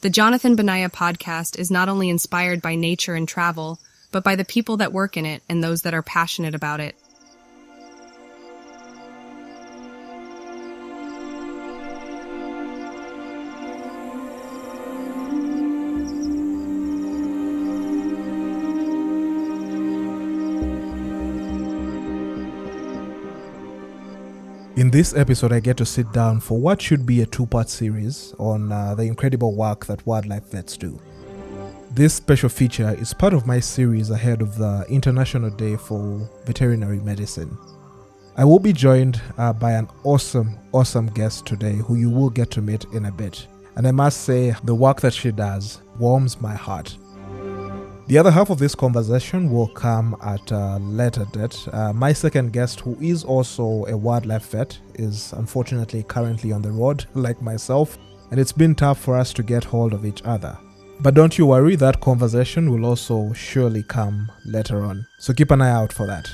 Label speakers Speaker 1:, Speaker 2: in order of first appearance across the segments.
Speaker 1: The Jonathan Benaya podcast is not only inspired by nature and travel, but by the people that work in it and those that are passionate about it.
Speaker 2: In this episode, I get to sit down for what should be a two-part series on the incredible work that wildlife vets do. This special feature is part of my series ahead of the International Day for Veterinary Medicine. I will be joined by an awesome guest today who you will get to meet in a bit. And I must say, the work that she does warms my heart. The other half of this conversation will come at a later date. My second guest, who is also a wildlife vet, is unfortunately currently on the road, like myself, and it's been tough for us to get hold of each other. But don't you worry, that conversation will also surely come later on. So keep an eye out for that.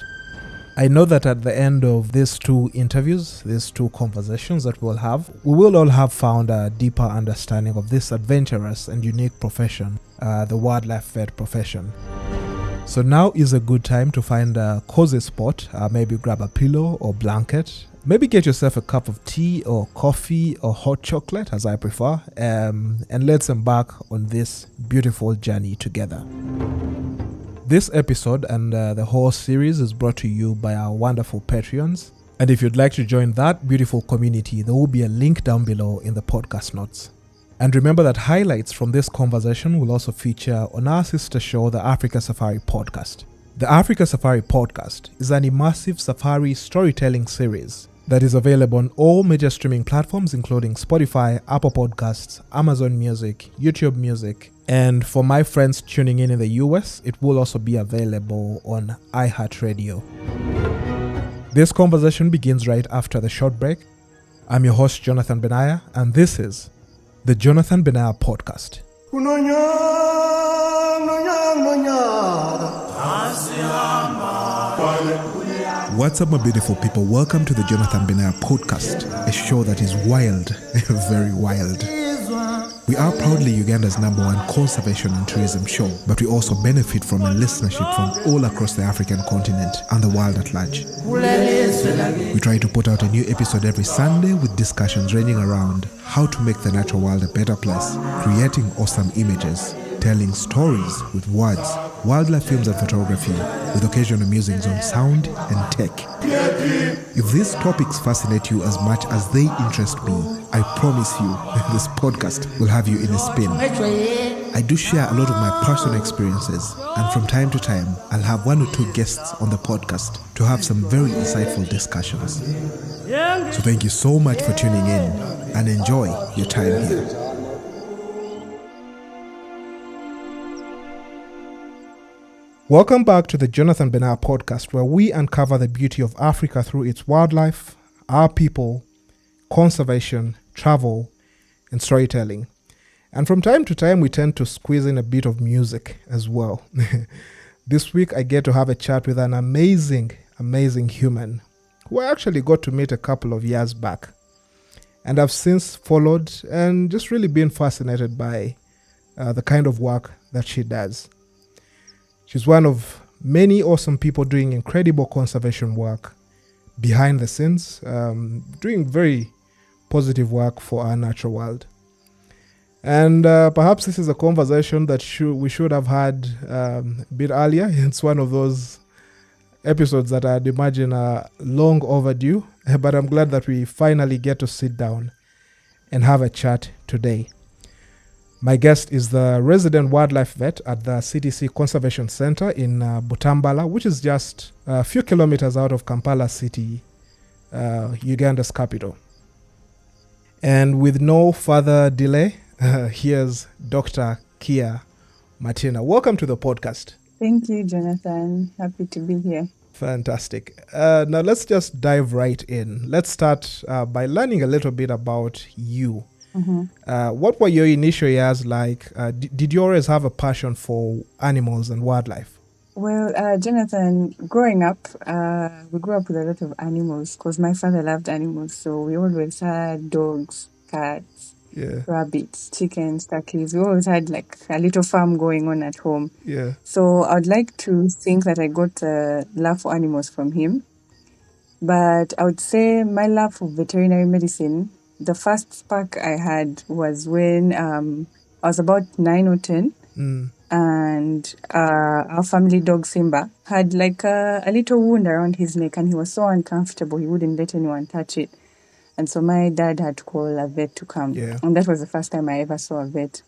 Speaker 2: I know that at the end of these two interviews, these two conversations that we'll have, we will all have found a deeper understanding of this adventurous and unique profession, the wildlife vet profession. So now is a good time to find a cozy spot, maybe grab a pillow or blanket, maybe get yourself a cup of tea or coffee or hot chocolate, as I prefer, and let's embark on this beautiful journey together. This episode and the whole series is brought to you by our wonderful Patreons. And if you'd like to join that beautiful community, there will be a link down below in the podcast notes. And remember that highlights from this conversation will also feature on our sister show, the Africa Safari Podcast. The Africa Safari Podcast is an immersive safari storytelling series that is available on all major streaming platforms, including Spotify, Apple Podcasts, Amazon Music, YouTube Music, and for my friends tuning in the US, it will also be available on iHeartRadio. This conversation begins right after the short break. I'm your host, Jonathan Benaya, and this is the Jonathan Benaya Podcast. What's up, my beautiful people? Welcome to the Jonathan Benaya Podcast, a show that is wild, very wild. We are proudly Uganda's #1 conservation and tourism show, but we also benefit from a listenership from all across the African continent and the world at large. We try to put out a new episode every Sunday with discussions ranging around how to make the natural world a better place, creating awesome images, telling stories with words, wildlife films and photography, with occasional musings on sound and tech. If these topics fascinate you as much as they interest me, I promise you this podcast will have you in a spin. I do share a lot of my personal experiences, and from time to time, I'll have one or two guests on the podcast to have some very insightful discussions. So thank you so much for tuning in, and enjoy your time here. Welcome back to the Jonathan Benaya Podcast, where we uncover the beauty of Africa through its wildlife, our people, conservation, travel, and storytelling. And from time to time, we tend to squeeze in a bit of music as well. This week, I get to have a chat with an amazing human who I actually got to meet a couple of years back. And I've since followed and just really been fascinated by the kind of work that she does. She's one of many awesome people doing incredible conservation work behind the scenes, doing very positive work for our natural world. And perhaps this is a conversation that we should have had a bit earlier. It's one of those episodes that I'd imagine are long overdue, but I'm glad that we finally get to sit down and have a chat today. My guest is the resident wildlife vet at the CTC Conservation Center in Butambala, which is just a few kilometers out of Kampala City, Uganda's capital. And with no further delay, here's Dr. Kia Martina. Welcome to the podcast.
Speaker 3: Thank you, Jonathan. Happy to be here.
Speaker 2: Fantastic. Now let's just dive right in. Let's start by learning a little bit about you. Mm-hmm. What were your initial years like? Did you always have a passion for animals and wildlife?
Speaker 3: Well, Jonathan, growing up, we grew up with a lot of animals because my father loved animals. So we always had dogs, cats,
Speaker 2: Yeah.
Speaker 3: rabbits, chickens, turkeys. We always had like a little farm going on at home.
Speaker 2: Yeah.
Speaker 3: So I would like to think that I got a love for animals from him. But I would say my love for veterinary medicine, the first spark I had was when I was about 9 or 10. And our family dog Simba had like a little wound around his neck, and he was so uncomfortable. He wouldn't let anyone touch it. And so my dad had to call a vet to come.
Speaker 2: Yeah.
Speaker 3: And that was the first time I ever saw a vet.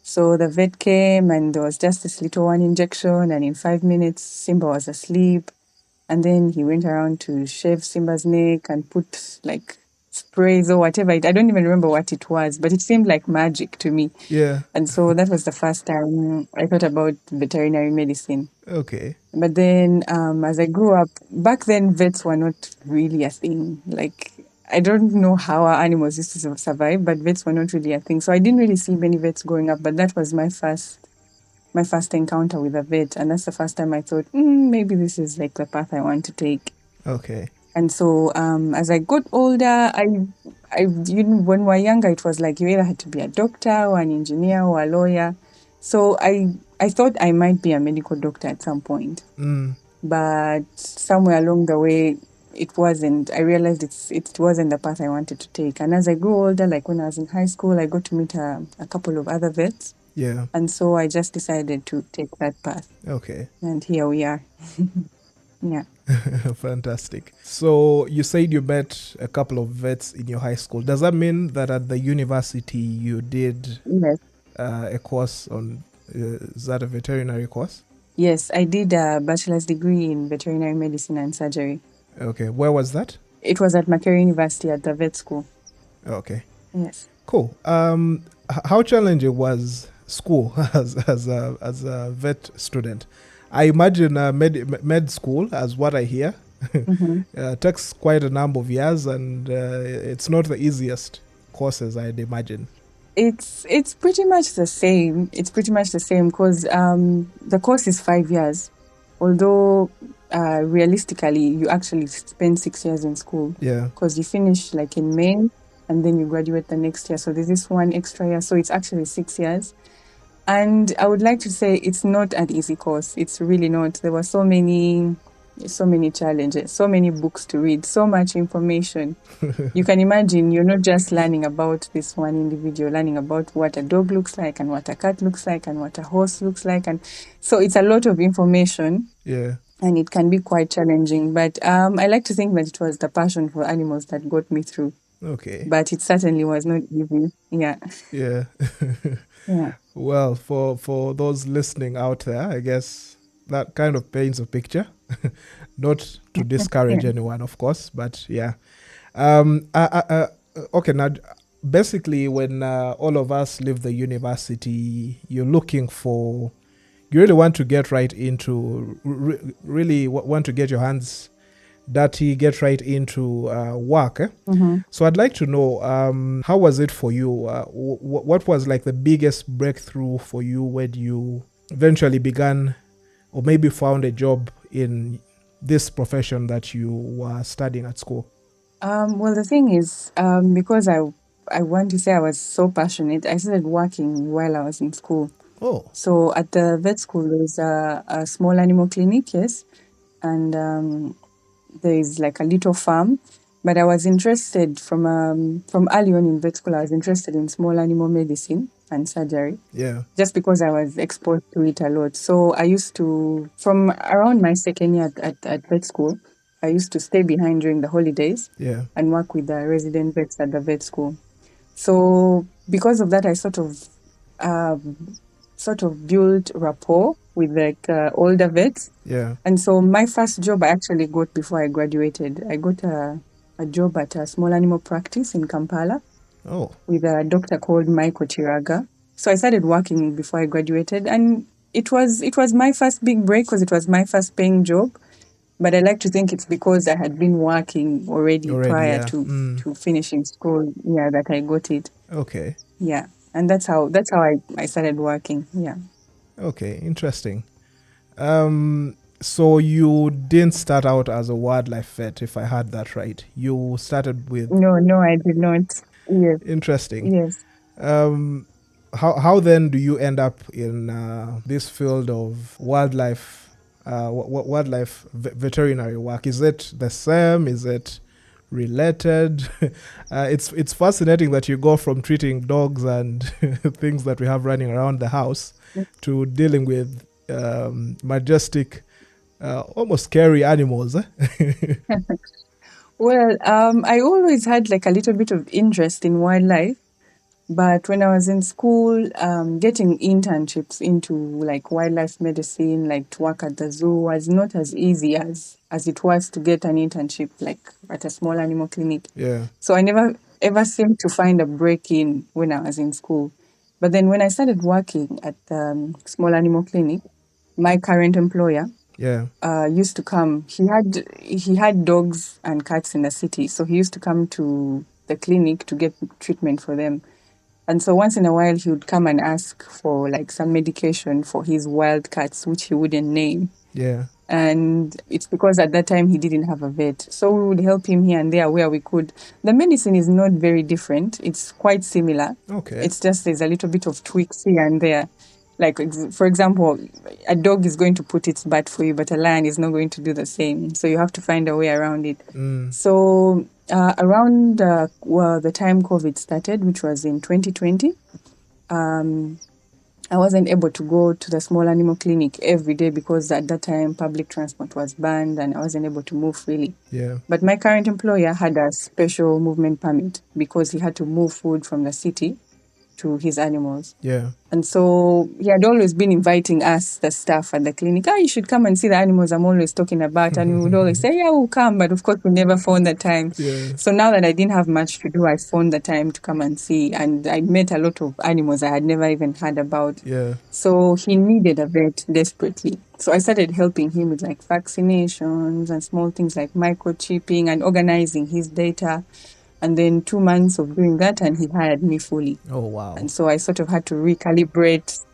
Speaker 3: So the vet came, and there was just this little one injection, and in 5 minutes, Simba was asleep. And then he went around to shave Simba's neck and put like sprays or whatever. I don't even remember what it was, but it seemed like magic to me.
Speaker 2: Yeah.
Speaker 3: And so that was the first time I thought about veterinary medicine.
Speaker 2: Okay.
Speaker 3: But then as I grew up, back then vets were not really a thing. Like, I don't know how our animals used to survive, but vets were not really a thing. So I didn't really see many vets growing up, but that was my first encounter with a vet. And that's the first time I thought, maybe this is like the path I want to take.
Speaker 2: Okay.
Speaker 3: And so as I got older, when we were younger, it was like you either had to be a doctor or an engineer or a lawyer. So I thought I might be a medical doctor at some point. But somewhere along the way, it wasn't. I realized it wasn't the path I wanted to take. And as I grew older, like when I was in high school, I got to meet a couple of other vets.
Speaker 2: Yeah.
Speaker 3: And so I just decided to take that path.
Speaker 2: Okay.
Speaker 3: And here we are. Yeah.
Speaker 2: Fantastic. So you said you met a couple of vets in your high school. Does that mean that at the university you did
Speaker 3: Yes.
Speaker 2: a course on, is that a veterinary course?
Speaker 3: Yes, I did a bachelor's degree in veterinary medicine and surgery.
Speaker 2: Okay. Where was that?
Speaker 3: It was at Macquarie University at the vet school.
Speaker 2: Okay.
Speaker 3: Yes.
Speaker 2: Cool. How challenging was school as a vet student? I imagine med school, as what I hear, takes quite a number of years, and it's not the easiest courses, I'd imagine.
Speaker 3: It's pretty much the same. It's pretty much the same because the course is 5 years, although realistically you actually spend 6 years in school.
Speaker 2: Yeah.
Speaker 3: Because you finish like in May and then you graduate the next year. So there's this one extra year. So it's actually 6 years. And I would like to say it's not an easy course. It's really not. There were so many challenges, so many books to read, so much information. You can imagine you're not just learning about this one individual, learning about what a dog looks like and what a cat looks like and what a horse looks like. And so it's a lot of information.
Speaker 2: Yeah.
Speaker 3: And it can be quite challenging. But I like to think that it was the passion for animals that got me through.
Speaker 2: Okay.
Speaker 3: But it certainly was not easy. Yeah.
Speaker 2: Yeah.
Speaker 3: Yeah.
Speaker 2: Well, for those listening out there, I guess that kind of paints a picture. Not to discourage anyone, of course, but yeah. Okay, now, basically, when all of us leave the university, you really want to get right into, really want to get your hands dirty, get right into work. So I'd like to know, how was it for you? What was like the biggest breakthrough for you when you eventually began or maybe found a job in this profession that you were studying at school?
Speaker 3: Well, the thing is, because I want to say I was so passionate, I started working while I was in school.
Speaker 2: Oh.
Speaker 3: So at the vet school, there's a small animal clinic, yes, and there is like a little farm. But I was interested from early on in vet school. I was interested in small animal medicine and surgery.
Speaker 2: Yeah.
Speaker 3: Just because I was exposed to it a lot. So I used to, from around my second year at vet school, I used to stay behind during the holidays.
Speaker 2: Yeah.
Speaker 3: And work with the resident vets at the vet school. So because of that, I sort of built rapport with like older vets.
Speaker 2: Yeah.
Speaker 3: And so my first job I actually got before I graduated. I got a job at a small animal practice in Kampala.
Speaker 2: Oh.
Speaker 3: With a doctor called Michael Chiraga. So I started working before I graduated, and it was my first big break because it was my first paying job. But I like to think it's because I had been working already prior to finishing school. Yeah, that I got it.
Speaker 2: Okay.
Speaker 3: Yeah, and that's how I started working. Yeah.
Speaker 2: Okay, interesting. So you didn't start out as a wildlife vet, if I heard that right. You started with...
Speaker 3: No, I did not. Yes.
Speaker 2: Interesting.
Speaker 3: Yes.
Speaker 2: Um, how then do you end up in this field of wildlife veterinary work? Is it the same? Is it related? It's fascinating that you go from treating dogs and things that we have running around the house to dealing with majestic, almost scary animals.
Speaker 3: Well, I always had like a little bit of interest in wildlife, but when I was in school, getting internships into like wildlife medicine, like to work at the zoo, was not as easy as it was to get an internship like at a small animal clinic.
Speaker 2: Yeah.
Speaker 3: So I never ever seemed to find a break in when I was in school. But then when I started working at the small animal clinic, my current employer
Speaker 2: Yeah.
Speaker 3: used to come. He had dogs and cats in the city, so he used to come to the clinic to get treatment for them. And so once in a while, he would come and ask for like some medication for his wild cats, which he wouldn't name.
Speaker 2: Yeah.
Speaker 3: And it's because at that time he didn't have a vet. So we would help him here and there where we could. The medicine is not very different. It's quite similar.
Speaker 2: Okay.
Speaker 3: It's just there's a little bit of tweaks here and there. Like, for example, a dog is going to put its butt for you, but a lion is not going to do the same. So you have to find a way around it. So around the time COVID started, which was in 2020, I wasn't able to go to the small animal clinic every day because at that time public transport was banned and I wasn't able to move freely.
Speaker 2: Yeah.
Speaker 3: But my current employer had a special movement permit because he had to move food from the city to his animals.
Speaker 2: Yeah.
Speaker 3: And so he had always been inviting us, the staff at the clinic, you should come and see the animals I'm always talking about. And we would always say, yeah, we'll come. But of course, we never found the time.
Speaker 2: Yeah.
Speaker 3: So now that I didn't have much to do, I found the time to come and see. And I met a lot of animals I had never even heard about.
Speaker 2: Yeah.
Speaker 3: So he needed a vet desperately. So I started helping him with like vaccinations and small things like microchipping and organizing his data. And then 2 months of doing that, and he hired me fully.
Speaker 2: Oh, wow.
Speaker 3: And so I sort of had to recalibrate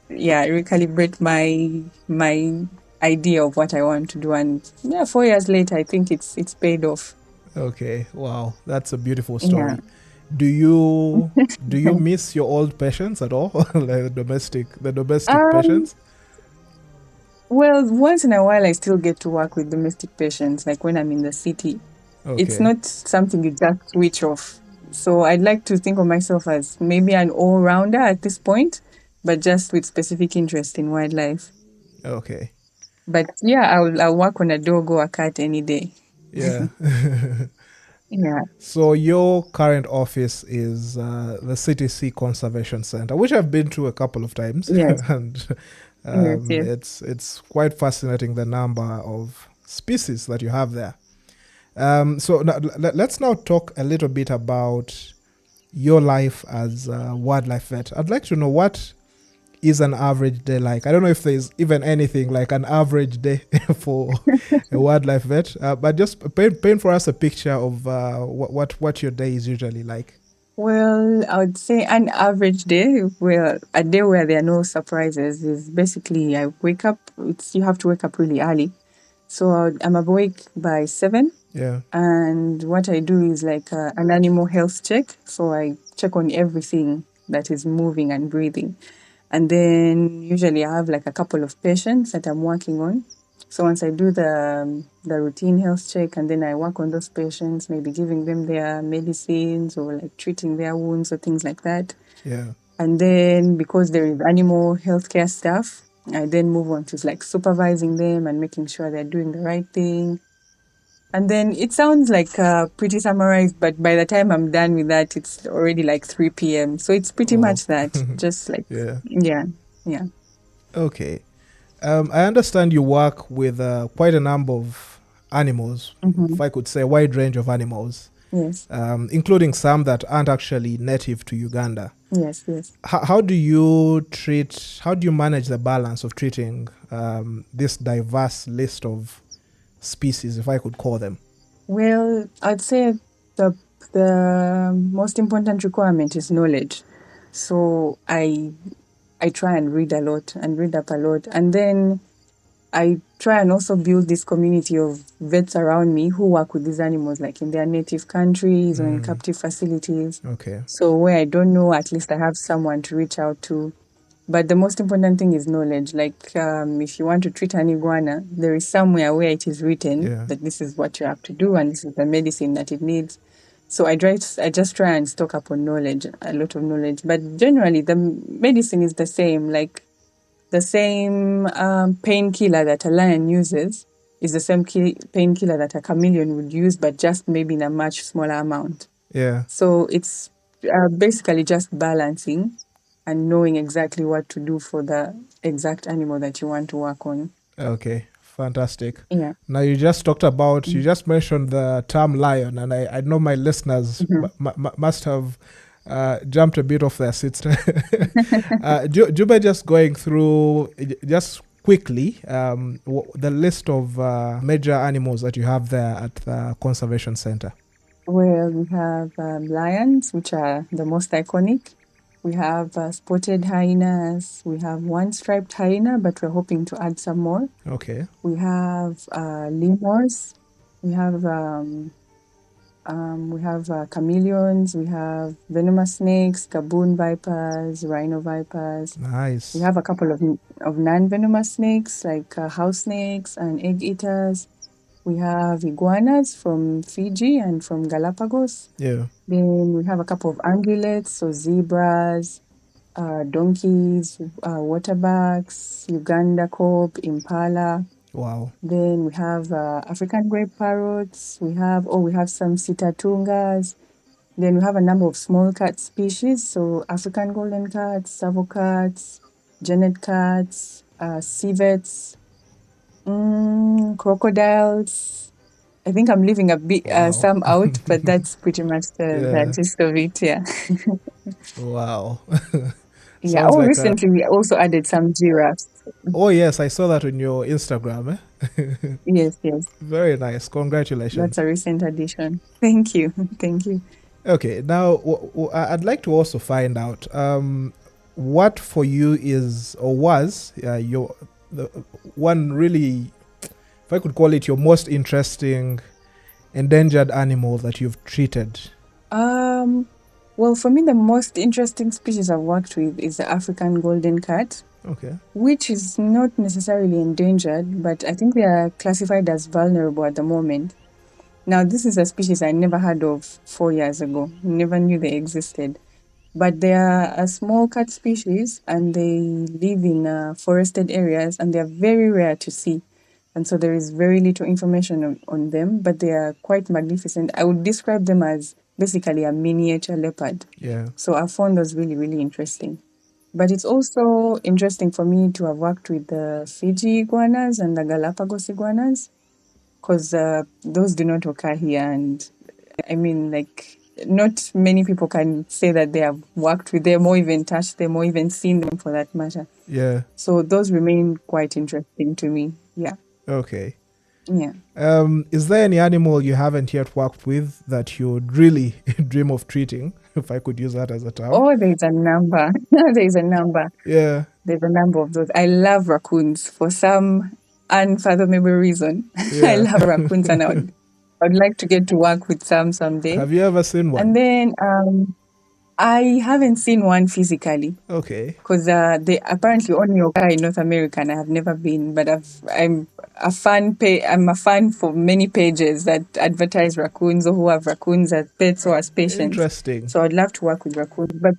Speaker 3: my idea of what I want to do. And 4 years later, I think it's paid off.
Speaker 2: Okay. Wow. That's a beautiful story.
Speaker 3: Yeah.
Speaker 2: Do you miss your old patients at all? Like the domestic patients?
Speaker 3: Well, once in a while, I still get to work with domestic patients, like when I'm in the city.
Speaker 2: Okay.
Speaker 3: It's not something you just switch off. So I'd like to think of myself as maybe an all-rounder at this point, but just with specific interest in wildlife.
Speaker 2: Okay.
Speaker 3: But yeah, I'll work on a dog or a cat any day.
Speaker 2: Yeah.
Speaker 3: Yeah.
Speaker 2: So your current office is the CTC Conservation Center, which I've been to a couple of times.
Speaker 3: Yes.
Speaker 2: And
Speaker 3: Yes.
Speaker 2: it's quite fascinating, the number of species that you have there. So let's now talk a little bit about your life as a wildlife vet. I'd like to know, what is an average day like? I don't know if there's even anything like an average day for a wildlife vet, but just paint for us a picture of what your day is usually like.
Speaker 3: Well, I would say an average day, well, a day where there are no surprises, is basically I wake up. You have to wake up really early. So I'm awake by 7.
Speaker 2: Yeah.
Speaker 3: And what I do is like an animal health check. So I check on everything that is moving and breathing. And then usually I have like a couple of patients that I'm working on. So once I do the routine health check, and then I work on those patients, maybe giving them their medicines or like treating their wounds or things like that.
Speaker 2: Yeah.
Speaker 3: And then because there is animal healthcare staff, I then move on to like supervising them and making sure they're doing the right thing. And then it sounds like pretty summarized, but by the time I'm done with that, it's already like 3 p.m. So it's pretty much that, just like, yeah.
Speaker 2: Okay. I understand you work with quite a number of animals, if I could say a wide range of animals.
Speaker 3: Yes.
Speaker 2: Including some that aren't actually native to Uganda.
Speaker 3: Yes.
Speaker 2: How do you manage the balance of treating this diverse list of species, if I could call them?
Speaker 3: Well, I'd say the most important requirement is knowledge. So I try and read a lot and read up a lot. And then I try and also build this community of vets around me who work with these animals, like in their native countries or in captive facilities.
Speaker 2: Okay.
Speaker 3: So where I don't know, at least I have someone to reach out to. But the most important thing is knowledge. Like if you want to treat an iguana, there is somewhere where it is written that this is what you have to do and this is the medicine that it needs. So I just try and stock up on knowledge, a lot of knowledge. But generally, the medicine is the same. Like the same painkiller that a lion uses is the same painkiller that a chameleon would use, but just maybe in a much smaller amount.
Speaker 2: Yeah.
Speaker 3: So it's basically just balancing and knowing exactly what to do for the exact animal that you want to work on.
Speaker 2: Okay, fantastic.
Speaker 3: Yeah.
Speaker 2: Now you just talked about, you just mentioned the term lion, and I know my listeners must have jumped a bit off their seats. Do you mind just going through, just quickly, the list of major animals that you have there at the Conservation Center?
Speaker 3: Well, we have lions, which are the most iconic. We have spotted hyenas. We have one striped hyena, but we're hoping to add some more.
Speaker 2: Okay.
Speaker 3: We have lemurs. We have chameleons. We have venomous snakes, gaboon vipers, rhino vipers.
Speaker 2: Nice.
Speaker 3: We have a couple of non-venomous snakes, like house snakes and egg eaters. We have iguanas from Fiji and from Galapagos.
Speaker 2: Yeah.
Speaker 3: Then we have a couple of ungulates, so zebras, donkeys, waterbacks, Uganda kobe, impala.
Speaker 2: Wow.
Speaker 3: Then we have African grey parrots. We have some sitatungas. Then we have a number of small cat species, so African golden cats, savo cats, genet cats, civets, crocodiles. I think I'm leaving a bit some out, but that's pretty much the gist of it. Yeah.
Speaker 2: Wow.
Speaker 3: Yeah. Oh, like recently we also added some giraffes.
Speaker 2: Oh yes, I saw that on your Instagram.
Speaker 3: Yes.
Speaker 2: Very nice. Congratulations.
Speaker 3: That's a recent addition. Thank you.
Speaker 2: Okay. Now, I'd like to also find out what for you is or was your one really, if I could call it, your most interesting endangered animal that you've treated.
Speaker 3: Well, for me, the most interesting species I've worked with is the African golden cat.
Speaker 2: Okay. Which
Speaker 3: is not necessarily endangered, but I think they are classified as vulnerable at the moment. Now, this is a species I never heard of 4 years ago. Never knew they existed. But they are a small cat species and they live in forested areas and they are very rare to see. And so there is very little information on them, but they are quite magnificent. I would describe them as basically a miniature leopard.
Speaker 2: Yeah.
Speaker 3: So I found those really, really interesting. But it's also interesting for me to have worked with the Fiji iguanas and the Galapagos iguanas because those do not occur here. And I mean, like, not many people can say that they have worked with them or even touched them or even seen them for that matter.
Speaker 2: Yeah.
Speaker 3: So those remain quite interesting to me. Yeah.
Speaker 2: Okay.
Speaker 3: Yeah.
Speaker 2: Is there any animal you haven't yet worked with that you would really dream of treating, if I could use that as a term?
Speaker 3: Oh, there's a number.
Speaker 2: Yeah.
Speaker 3: There's a number of those. I love raccoons for some unfathomable reason.
Speaker 2: Yeah.
Speaker 3: I love raccoons and I would like to get to work with some someday.
Speaker 2: Have you ever seen one?
Speaker 3: And then I haven't seen one physically.
Speaker 2: Okay.
Speaker 3: Because they apparently only occur in North America and I have never been. But I'm a fan for many pages that advertise raccoons or who have raccoons as pets or as patients.
Speaker 2: Interesting.
Speaker 3: So I'd love to work with raccoons. But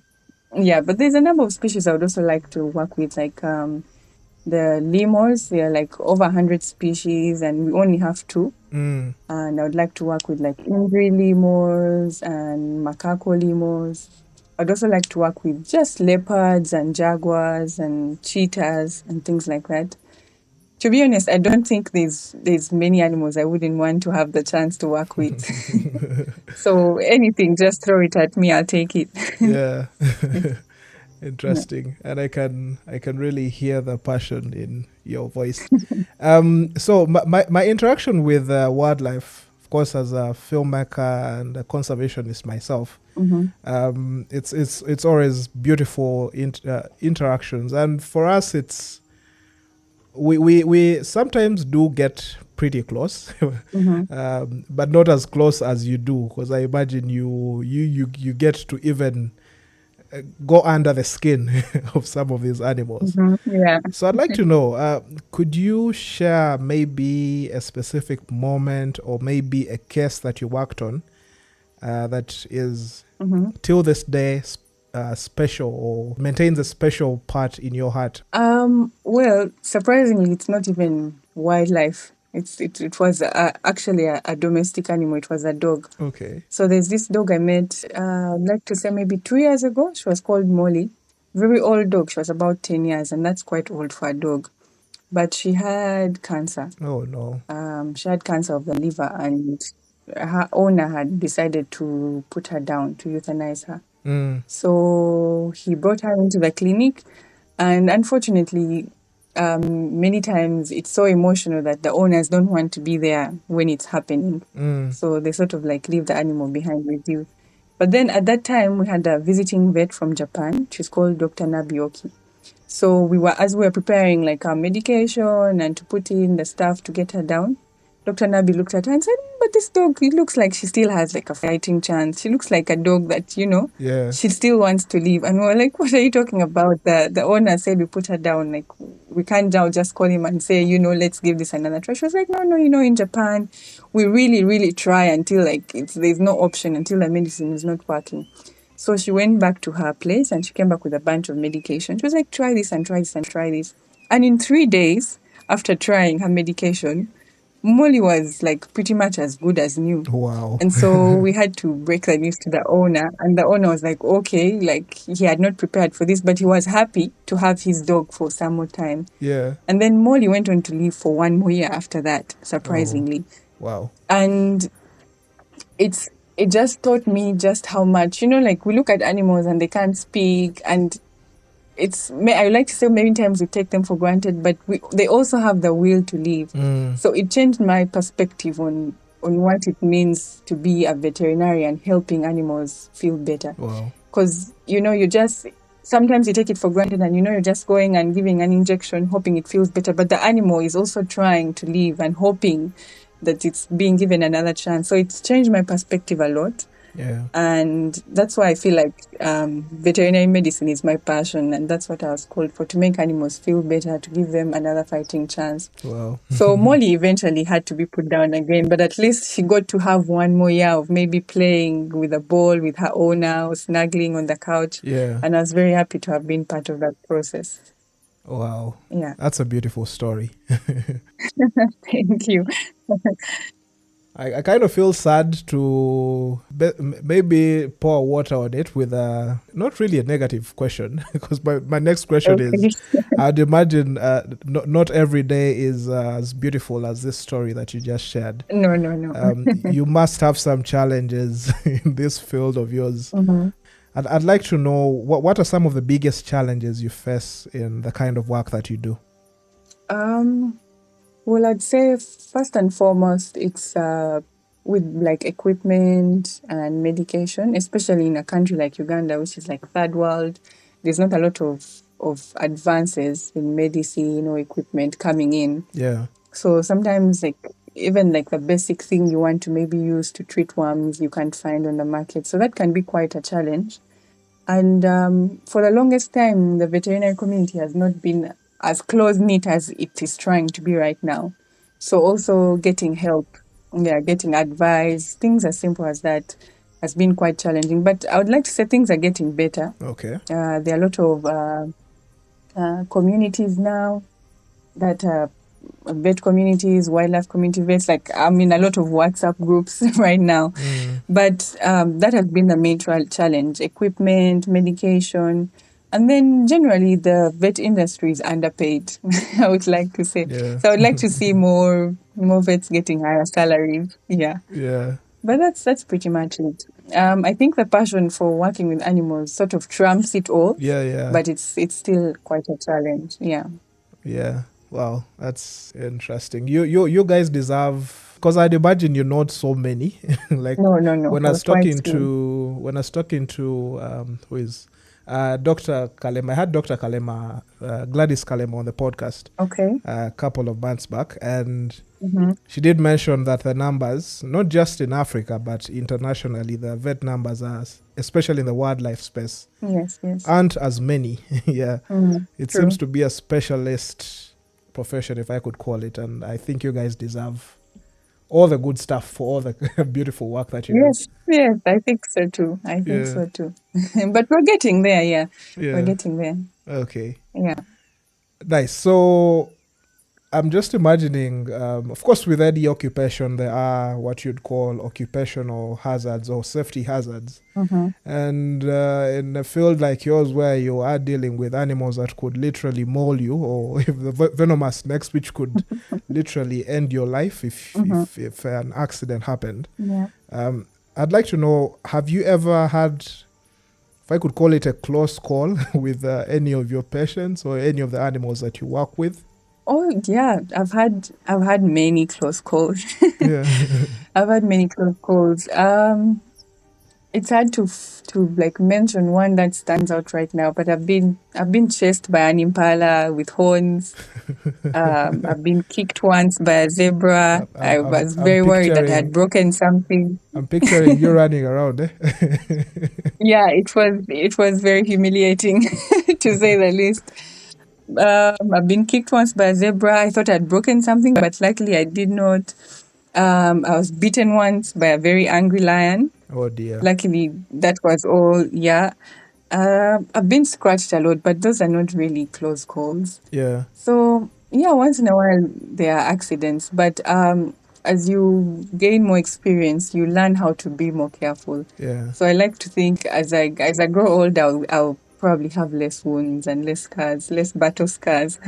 Speaker 3: there's a number of species I would also like to work with, like the lemurs. There are like over 100 species and we only have 2. And I would like to work with like Indri lemurs and macaco lemurs. I'd also like to work with just leopards and jaguars and cheetahs and things like that. To be honest, I don't think there's many animals I wouldn't want to have the chance to work with. So anything, just throw it at me, I'll take it.
Speaker 2: Yeah. Interesting. And I can really hear the passion in your voice. So my interaction with wildlife, of course, as a filmmaker and a conservationist myself, it's always beautiful interactions. And for us, it's we sometimes do get pretty close, but not as close as you do, because I imagine you get to even go under the skin of some of these animals.
Speaker 3: Yeah.
Speaker 2: So I'd like to know, could you share maybe a specific moment or maybe a case that you worked on that is till this day special or maintains a special part in your heart?
Speaker 3: Well, surprisingly, it's not even wildlife. It was actually a domestic animal. It was a dog.
Speaker 2: Okay.
Speaker 3: So there's this dog I met, I'd like to say maybe 2 years ago. She was called Molly. Very old dog. She was about 10 years, and that's quite old for a dog. But she had cancer.
Speaker 2: Oh, no.
Speaker 3: She had cancer of the liver, and her owner had decided to put her down, to euthanize her. So he brought her into the clinic, and unfortunately, many times it's so emotional that the owners don't want to be there when it's happening. So they sort of like leave the animal behind with you. But then at that time, we had a visiting vet from Japan. She's called Dr. Nabioki. So as we were preparing like our medication and to put in the stuff to get her down, Dr. Nabi looked at her and said, but this dog, it looks like she still has like a fighting chance. She looks like a dog that, she still wants to live. And we were like, what are you talking about? The owner said we put her down. Like, we can't now just call him and say, let's give this another try. She was like, no, in Japan, we really, really try until like there's no option, until the medicine is not working. So she went back to her place and she came back with a bunch of medication. She was like, try this and try this and try this. And in 3 days after trying her medication, Molly was like pretty much as good as new.
Speaker 2: Wow.
Speaker 3: And so we had to break the news to the owner. And the owner was like, okay, like he had not prepared for this, but he was happy to have his dog for some more time.
Speaker 2: Yeah.
Speaker 3: And then Molly went on to live for 1 more year after that, surprisingly.
Speaker 2: Oh, wow.
Speaker 3: And it just taught me just how much, like we look at animals and they can't speak, and I would like to say many times we take them for granted, but they also have the will to live. So it changed my perspective on what it means to be a veterinarian, helping animals feel better.
Speaker 2: Wow.
Speaker 3: Because, sometimes you take it for granted and you're just going and giving an injection, hoping it feels better. But the animal is also trying to live and hoping that it's being given another chance. So it's changed my perspective a lot.
Speaker 2: Yeah.
Speaker 3: And that's why I feel like veterinary medicine is my passion, and that's what I was called for, to make animals feel better, to give them another fighting chance.
Speaker 2: Wow.
Speaker 3: So Molly eventually had to be put down again, but at least she got to have 1 more year of maybe playing with a ball with her owner or snuggling on the couch.
Speaker 2: Yeah.
Speaker 3: And I was very happy to have been part of that process.
Speaker 2: Wow.
Speaker 3: Yeah.
Speaker 2: That's a beautiful story.
Speaker 3: Thank you.
Speaker 2: I kind of feel sad to maybe pour water on it with not really a negative question, because my next question is, I'd imagine not every day is as beautiful as this story that you just shared.
Speaker 3: No.
Speaker 2: You must have some challenges in this field of yours. I'd like to know, what are some of the biggest challenges you face in the kind of work that you do?
Speaker 3: Well, I'd say first and foremost, it's with like equipment and medication, especially in a country like Uganda, which is like third world. There's not a lot of advances in medicine or equipment coming in.
Speaker 2: Yeah. So
Speaker 3: sometimes even the basic thing you want to maybe use to treat worms, you can't find on the market. So that can be quite a challenge. And for the longest time, the veterinary community has not been as close-knit as it is trying to be right now. So also getting help, getting advice, things as simple as that has been quite challenging. But I would like to say things are getting better.
Speaker 2: Okay.
Speaker 3: There are a lot of communities now that vet communities, wildlife community vets, I'm in a lot of WhatsApp groups right now. But that has been the main challenge: equipment, medication. And then generally the vet industry is underpaid, I would like to say.
Speaker 2: Yeah.
Speaker 3: So I would like to see more vets getting higher salaries. Yeah.
Speaker 2: Yeah.
Speaker 3: But that's pretty much it. I think the passion for working with animals sort of trumps it all.
Speaker 2: Yeah.
Speaker 3: But it's still quite a challenge. Yeah.
Speaker 2: Yeah. Wow, that's interesting. You guys deserve, because I'd imagine you're not so many.
Speaker 3: No.
Speaker 2: When I was talking to who is Dr. Kalema. I had Dr. Kalema, Gladys Kalema on the podcast
Speaker 3: Okay.
Speaker 2: a couple of months back, and
Speaker 3: Mm-hmm.
Speaker 2: she did mention that the numbers, not just in Africa, but internationally, the vet numbers are, especially in the wildlife space,
Speaker 3: Yes, yes.
Speaker 2: aren't as many. Yeah. It
Speaker 3: True.
Speaker 2: seems to be a specialist profession, if I could call it, and I think you guys deserve all the good stuff for all the beautiful work that you
Speaker 3: Yes, yes, I think so too. I
Speaker 2: do.
Speaker 3: think
Speaker 2: Yeah.
Speaker 3: so too. But we're getting there, yeah. We're
Speaker 2: Yeah.
Speaker 3: getting there.
Speaker 2: Okay.
Speaker 3: Yeah.
Speaker 2: Nice. So I'm just imagining, of course, with any occupation, there are what you'd call occupational hazards or safety hazards.
Speaker 3: Mm-hmm.
Speaker 2: And in a field like yours, where you are dealing with animals that could literally maul you, or if the venomous snakes, which could literally end your life if an accident happened.
Speaker 3: Yeah.
Speaker 2: I'd like to know, have you ever had, if I could call it, a close call with any of your patients or any of the animals that you work with?
Speaker 3: Oh yeah, I've had many close calls.
Speaker 2: Yeah.
Speaker 3: I've had many close calls. It's hard to like mention one that stands out right now, but I've been chased by an impala with horns. I've been kicked once by a zebra. I was very worried that I had broken something.
Speaker 2: I'm picturing you running around, eh?
Speaker 3: Yeah, it was very humiliating to say the least. I've been kicked once by a zebra. I thought I'd broken something, but luckily I did not. I was bitten once by a very angry lion.
Speaker 2: Oh dear.
Speaker 3: Luckily, that was all. Yeah. I've been scratched a lot, but those are not really close calls.
Speaker 2: Yeah.
Speaker 3: So yeah, once in a while there are accidents, but as you gain more experience, you learn how to be more careful.
Speaker 2: Yeah.
Speaker 3: So I like to think as I grow older, I'll probably have less wounds and less scars, less battle scars.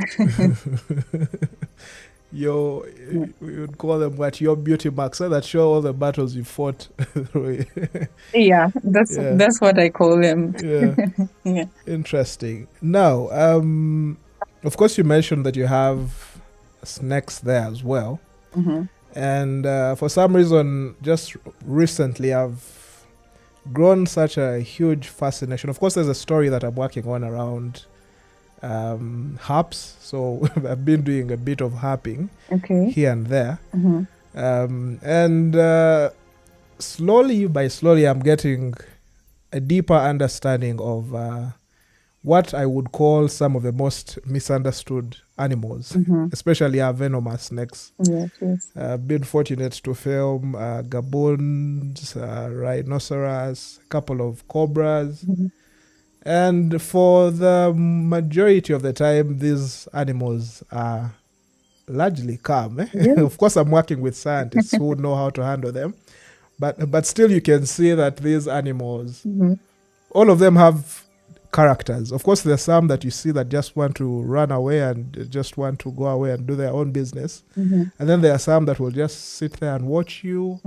Speaker 2: We would call them what, your beauty marks, so that show all the battles you fought through.
Speaker 3: Yeah, that's what I call them.
Speaker 2: Yeah.
Speaker 3: Yeah.
Speaker 2: Interesting. Now, of course, you mentioned that you have snakes there as well.
Speaker 3: Mm-hmm.
Speaker 2: And for some reason, just recently, I've grown such a huge fascination. Of course, there's a story that I'm working on around harps. So I've been doing a bit of harping here and there.
Speaker 3: Mm-hmm.
Speaker 2: And slowly I'm getting a deeper understanding of what I would call some of the most misunderstood animals, especially our venomous snakes.
Speaker 3: Yes, yes.
Speaker 2: I've been fortunate to film gaboons, rhinoceros, a couple of cobras.
Speaker 3: Mm-hmm.
Speaker 2: And for the majority of the time, these animals are largely calm.
Speaker 3: Yeah.
Speaker 2: Of course, I'm working with scientists who know how to handle them. But still, you can see that these animals, all of them have characters. Of course, there's some that you see that just want to run away and just want to go away and do their own business. And then there are some that will just sit there and watch you,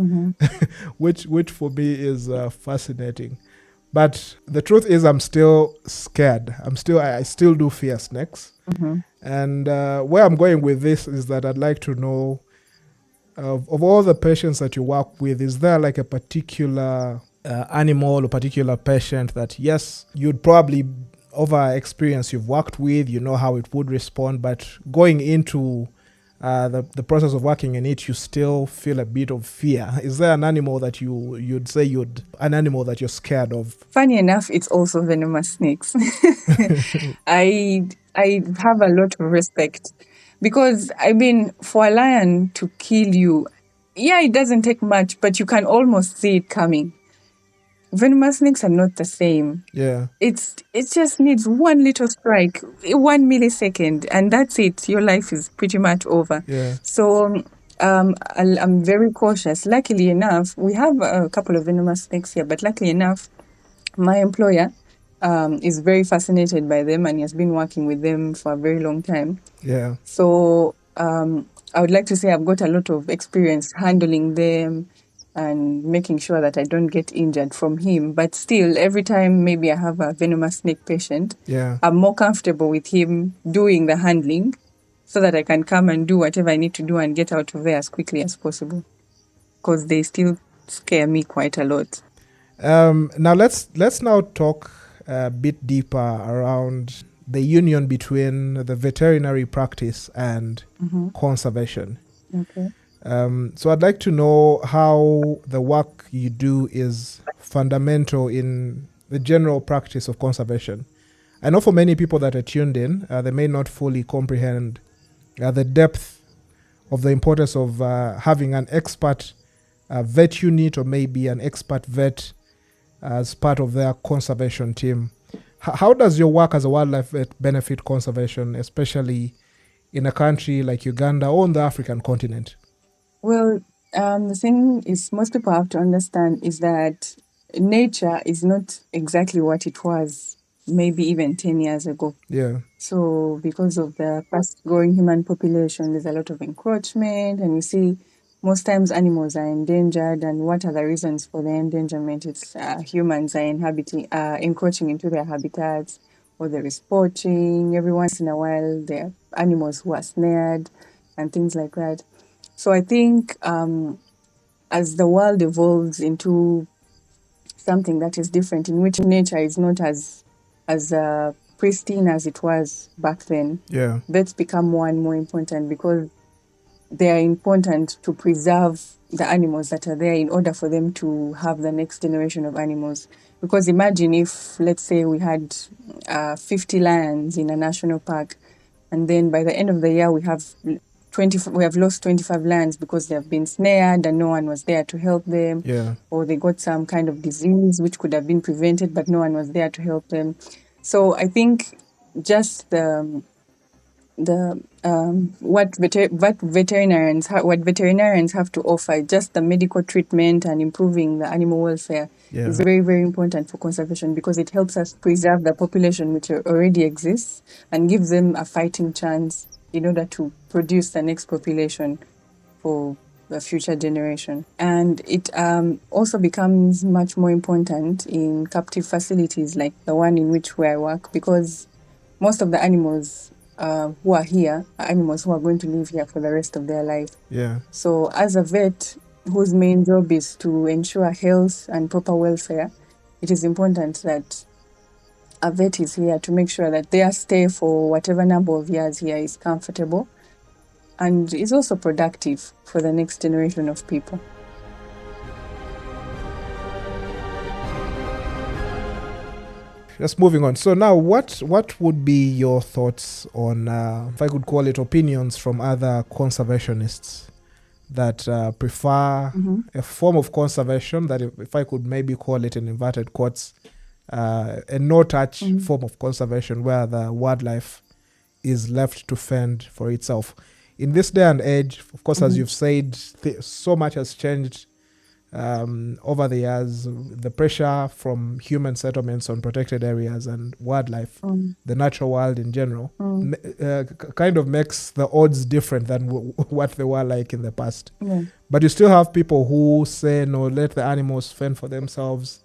Speaker 2: which for me is fascinating. But the truth is, I'm still scared. I still do fear snakes. And where I'm going with this is that I'd like to know, of all the patients that you work with, is there like a particular animal or particular patient that, yes, you'd probably, over experience you've worked with, you know how it would respond, but going into the process of working in it, you still feel a bit of fear? Is there an animal that you'd say an animal that you're scared of?
Speaker 3: Funny enough, it's also venomous snakes. I have a lot of respect because, I mean, for a lion to kill you, yeah, it doesn't take much, but you can almost see it coming. Venomous snakes are not the same.
Speaker 2: Yeah.
Speaker 3: It just needs one little strike, 1 millisecond, and that's it. Your life is pretty much over.
Speaker 2: Yeah.
Speaker 3: So I'm very cautious. Luckily enough, we have a couple of venomous snakes here, but luckily enough, my employer is very fascinated by them and he has been working with them for a very long time.
Speaker 2: Yeah.
Speaker 3: So I would like to say I've got a lot of experience handling them and making sure that I don't get injured from him. But still, every time maybe I have a venomous snake patient, I'm more comfortable with him doing the handling so that I can come and do whatever I need to do and get out of there as quickly as possible, because they still scare me quite a lot.
Speaker 2: Now let's now talk a bit deeper around the union between the veterinary practice and conservation.
Speaker 3: Okay.
Speaker 2: So I'd like to know how the work you do is fundamental in the general practice of conservation. I know for many people that are tuned in, they may not fully comprehend the depth of the importance of having an expert vet unit or maybe an expert vet as part of their conservation team. How does your work as a wildlife vet benefit conservation, especially in a country like Uganda or on the African continent?
Speaker 3: Well, the thing is, most people have to understand is that nature is not exactly what it was maybe even 10 years ago.
Speaker 2: Yeah.
Speaker 3: So because of the fast growing human population, there's a lot of encroachment, and you see most times animals are endangered. And what are the reasons for the endangerment? It's humans are encroaching into their habitats, or there is poaching. Every once in a while, there are animals who are snared and things like that. So I think as the world evolves into something that is different, in which nature is not as pristine as it was back then,
Speaker 2: Yeah.
Speaker 3: vets become more and more important because they are important to preserve the animals that are there in order for them to have the next generation of animals. Because imagine if, let's say, we had 50 lions in a national park, and then by the end of the year we have lost 25 lions because they have been snared and no one was there to help them.
Speaker 2: Yeah.
Speaker 3: Or they got some kind of disease which could have been prevented, but no one was there to help them. So I think just what veterinarians have to offer, just the medical treatment and improving the animal welfare, is very, very important for conservation, because it helps us preserve the population which already exists and gives them a fighting chance in order to produce the next population for the future generation. And it also becomes much more important in captive facilities like the one in which I work, because most of the animals who are here are animals who are going to live here for the rest of their life.
Speaker 2: Yeah.
Speaker 3: So as a vet whose main job is to ensure health and proper welfare, it is important that a vet is here to make sure that their stay for whatever number of years here is comfortable and is also productive for the next generation of people.
Speaker 2: Just moving on. So now, what would be your thoughts on, if I could call it, opinions from other conservationists that prefer a form of conservation that, if I could maybe call it in inverted quotes, a no-touch form of conservation where the wildlife is left to fend for itself. In this day and age, of course, as you've said, so much has changed over the years. The pressure from human settlements on protected areas and wildlife, the natural world in general, kind of makes the odds different than what they were like in the past.
Speaker 3: Yeah.
Speaker 2: But you still have people who say, no, let the animals fend for themselves,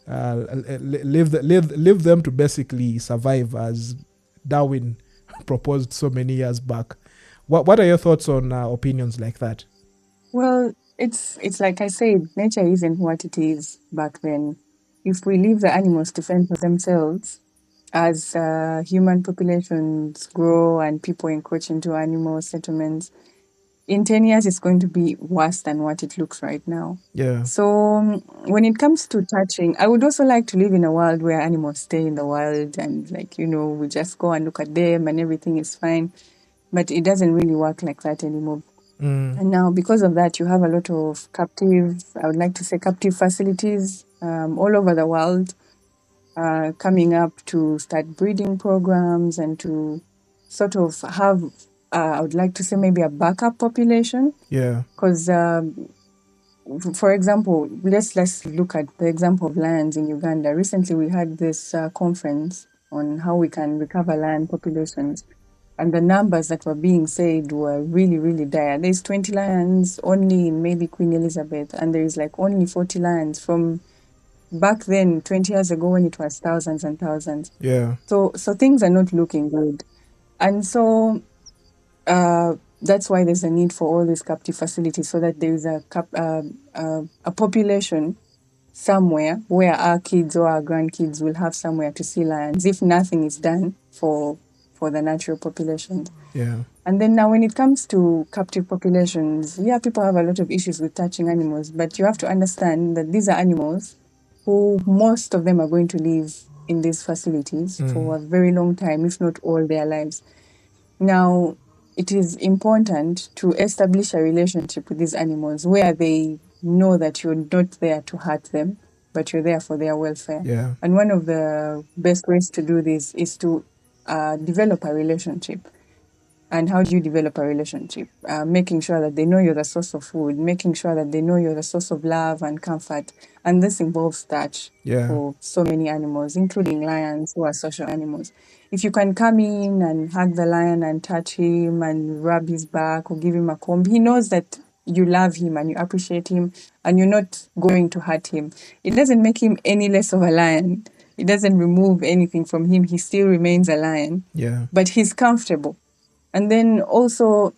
Speaker 2: leave them to basically survive, as Darwin proposed so many years back. What are your thoughts on opinions like that?
Speaker 3: Well, it's like I said, nature isn't what it is back then. If we leave the animals to fend for themselves, as human populations grow and people encroach into animal settlements, in 10 years it's going to be worse than what it looks right now.
Speaker 2: Yeah.
Speaker 3: So when it comes to touching, I would also like to live in a world where animals stay in the wild and, like, we just go and look at them and everything is fine. But it doesn't really work like that anymore. And now, because of that, you have a lot of captive facilities all over the world coming up to start breeding programs and to sort of have, I would like to say, maybe a backup population.
Speaker 2: Yeah.
Speaker 3: Because, for example, let's look at the example of lions in Uganda. Recently, we had this conference on how we can recover lion populations. And the numbers that were being said were really, really dire. There's 20 lions only in maybe Queen Elizabeth, and there is like only 40 lions from back then, 20 years ago, when it was thousands and thousands.
Speaker 2: Yeah.
Speaker 3: So things are not looking good. And so that's why there's a need for all these captive facilities, so that there is a population somewhere where our kids or our grandkids will have somewhere to see lions if nothing is done for the natural population.
Speaker 2: Yeah.
Speaker 3: And then now when it comes to captive populations, yeah, people have a lot of issues with touching animals, but you have to understand that these are animals who most of them are going to live in these facilities for a very long time, if not all their lives. Now, it is important to establish a relationship with these animals where they know that you're not there to hurt them, but you're there for their welfare.
Speaker 2: Yeah.
Speaker 3: And one of the best ways to do this is to develop a relationship. And how do you develop a relationship? Making sure that they know you're the source of food, making sure that they know you're the source of love and comfort. And this involves touch for so many animals, including lions who are social animals. If you can come in and hug the lion and touch him and rub his back or give him a comb, he knows that you love him and you appreciate him and you're not going to hurt him. It doesn't make him any less of a lion. It doesn't remove anything from him. He still remains a lion.
Speaker 2: Yeah.
Speaker 3: But he's comfortable. And then also,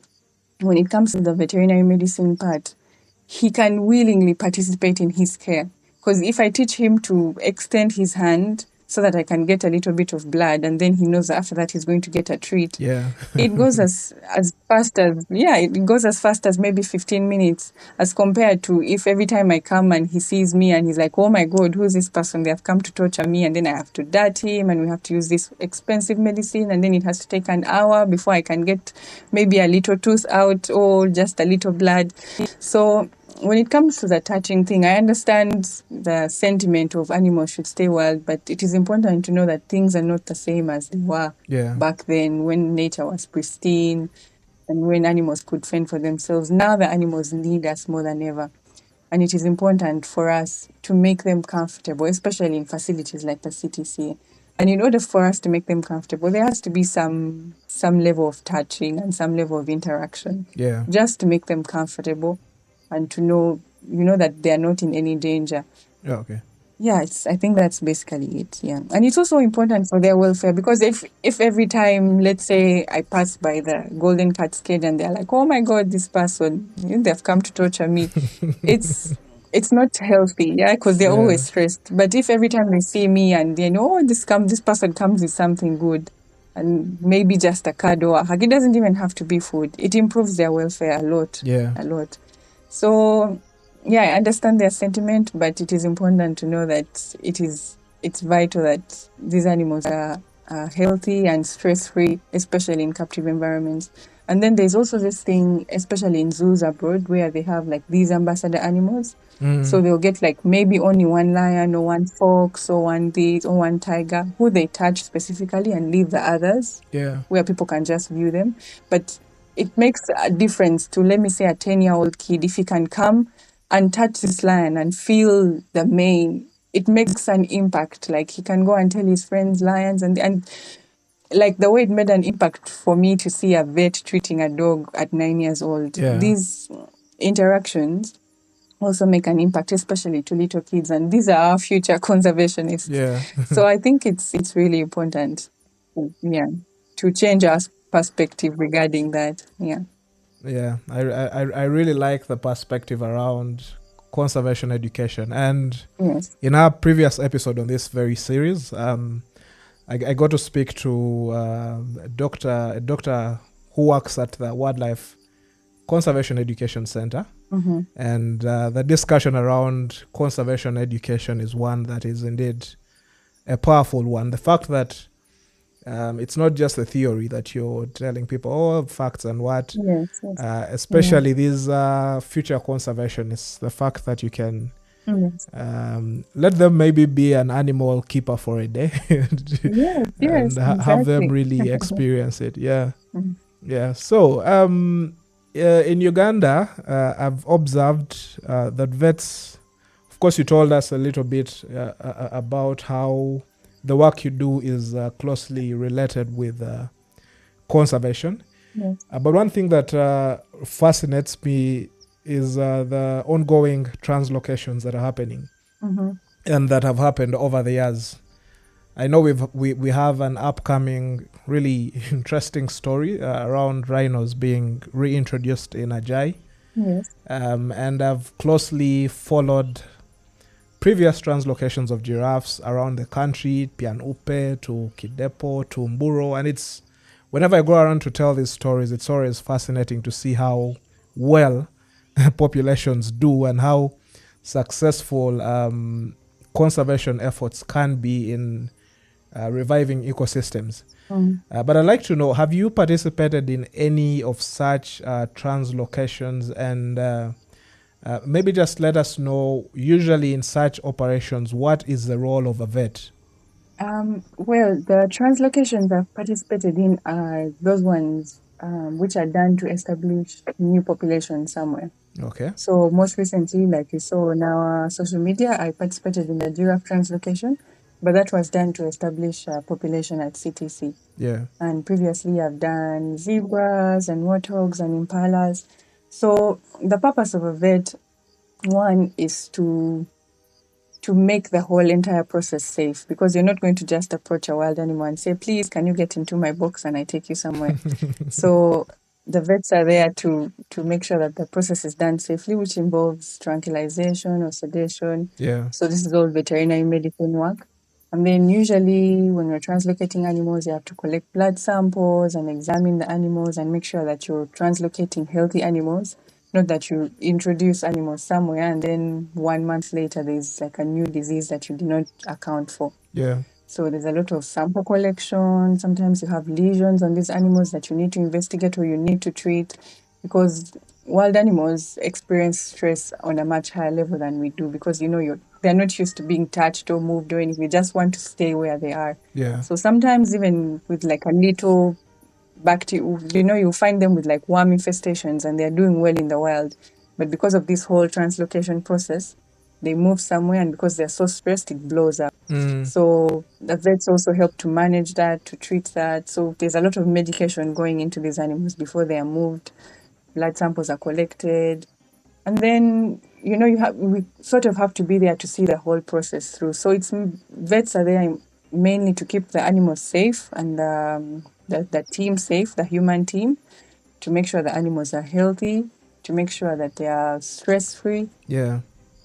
Speaker 3: when it comes to the veterinary medicine part, he can willingly participate in his care. Because if I teach him to extend his hand so that I can get a little bit of blood, and then he knows after that he's going to get a treat.
Speaker 2: Yeah.
Speaker 3: It goes as fast as, it goes as fast as maybe 15 minutes as compared to if every time I come and he sees me and he's like, oh my God, who's this person? They have come to torture me, and then I have to dart him and we have to use this expensive medicine, and then it has to take an hour before I can get maybe a little tooth out or just a little blood. So when it comes to the touching thing, I understand the sentiment of animals should stay wild, but it is important to know that things are not the same as they were back then when nature was pristine and when animals could fend for themselves. Now the animals need us more than ever. And it is important for us to make them comfortable, especially in facilities like the CTC. And in order for us to make them comfortable, there has to be some level of touching and some level of interaction.
Speaker 2: Yeah.
Speaker 3: Just to make them comfortable and to know, that they are not in any danger.
Speaker 2: Yeah, okay.
Speaker 3: Yeah, I think that's basically it. Yeah. And it's also important for their welfare because if every time, let's say I pass by the golden cat's cage and they're like, oh my God, this person, they've come to torture me. It's not healthy, because they're always stressed. But if every time they see me and they know, this person comes with something good, and maybe just a card or a hug, it doesn't even have to be food. It improves their welfare a lot.
Speaker 2: Yeah.
Speaker 3: A lot. So, I understand their sentiment, but it is important to know that it's vital that these animals are healthy and stress-free, especially in captive environments. And then there's also this thing, especially in zoos abroad, where they have like these ambassador animals. So they'll get like maybe only one lion or one fox or one this or one tiger who they touch specifically and leave the others where people can just view them. But it makes a difference to, let me say, a 10-year-old kid. If he can come and touch this lion and feel the mane, it makes an impact. Like he can go and tell his friends lions and like the way it made an impact for me to see a vet treating a dog at 9 years old. These interactions also make an impact, especially to little kids. And these are our future conservationists. So I think it's really important, to change our perspective regarding that.
Speaker 2: I really like the perspective around conservation education, and in our previous episode on this very series, I got to speak to a doctor who works at the Wildlife Conservation Education Center, and the discussion around conservation education is one that is indeed a powerful one. The fact that it's not just a theory that you're telling people, facts and what, especially these future conservationists, the fact that you can let them maybe be an animal keeper for a day and have them really experience it. So in Uganda, I've observed that vets, of course you told us a little bit about how the work you do is closely related with conservation. But one thing that fascinates me is the ongoing translocations that are happening and that have happened over the years. I know we have an upcoming really interesting story around rhinos being reintroduced in Ajai. And I've closely followed previous translocations of giraffes around the country, Pianupe to Kidepo to Mburo, and it's whenever I go around to tell these stories, it's always fascinating to see how well populations do and how successful conservation efforts can be in reviving ecosystems. But I'd like to know, have you participated in any of such translocations? And maybe just let us know, usually in such operations, what is the role of a vet?
Speaker 3: Well, the translocations I've participated in are those ones which are done to establish new populations somewhere.
Speaker 2: Okay.
Speaker 3: So most recently, like you saw on our social media, I participated in the giraffe translocation, but that was done to establish a population at CTC.
Speaker 2: Yeah.
Speaker 3: And previously, I've done zebras and warthogs and impalas. So the purpose of a vet, one, is to make the whole entire process safe, because you're not going to just approach a wild animal and say, please, can you get into my box and I take you somewhere? So the vets are there to make sure that the process is done safely, which involves tranquilization or sedation.
Speaker 2: Yeah.
Speaker 3: So this is all veterinary medicine work. And then usually when you're translocating animals, you have to collect blood samples and examine the animals and make sure that you're translocating healthy animals, not that you introduce animals somewhere and then 1 month later there's like a new disease that you did not account for.
Speaker 2: Yeah.
Speaker 3: So there's a lot of sample collection. Sometimes you have lesions on these animals that you need to investigate or you need to treat, because wild animals experience stress on a much higher level than we do, because they're not used to being touched or moved or anything. They just want to stay where they are.
Speaker 2: Yeah.
Speaker 3: So sometimes even with like a little bacteria, you find them with like worm infestations and they're doing well in the wild. But because of this whole translocation process, they move somewhere, and because they're so stressed, it blows up. So the vets also help to manage that, to treat that. So there's a lot of medication going into these animals before they are moved. Blood samples are collected. And then, we sort of have to be there to see the whole process through. So vets are there mainly to keep the animals safe and the team safe, the human team, to make sure the animals are healthy, to make sure that they are stress-free.
Speaker 2: Yeah.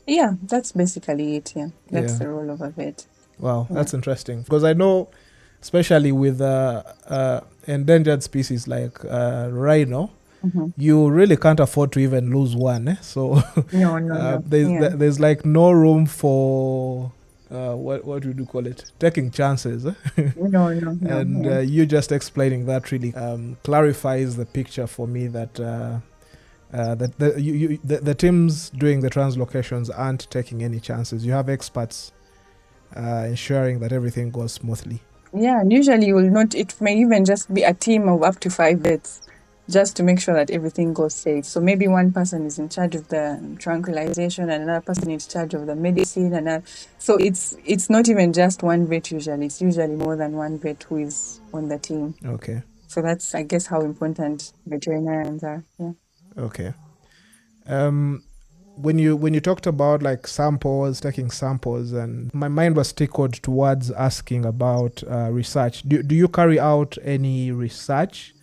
Speaker 3: Yeah, that's basically it. Yeah, that's
Speaker 2: Yeah.
Speaker 3: the role of a vet.
Speaker 2: Wow, that's interesting. Because I know, especially with endangered species like rhino, you really can't afford to even lose one. So
Speaker 3: No.
Speaker 2: there's like no room for what would you call it? Taking chances.
Speaker 3: No.
Speaker 2: And
Speaker 3: Yeah.
Speaker 2: you just explaining that really clarifies the picture for me that that the teams doing the translocations aren't taking any chances. You have experts ensuring that everything goes smoothly.
Speaker 3: Yeah, and usually it may even just be a team of up to 5 vets, just to make sure that everything goes safe. So maybe one person is in charge of the tranquilization and another person is in charge of the medicine. So it's not even just one vet usually. It's usually more than one vet who is on the team.
Speaker 2: Okay.
Speaker 3: So that's, I guess, how important veterinarians are. Yeah.
Speaker 2: Okay. When you talked about like samples, taking samples, and my mind was tickled towards asking about research. Do you carry out any research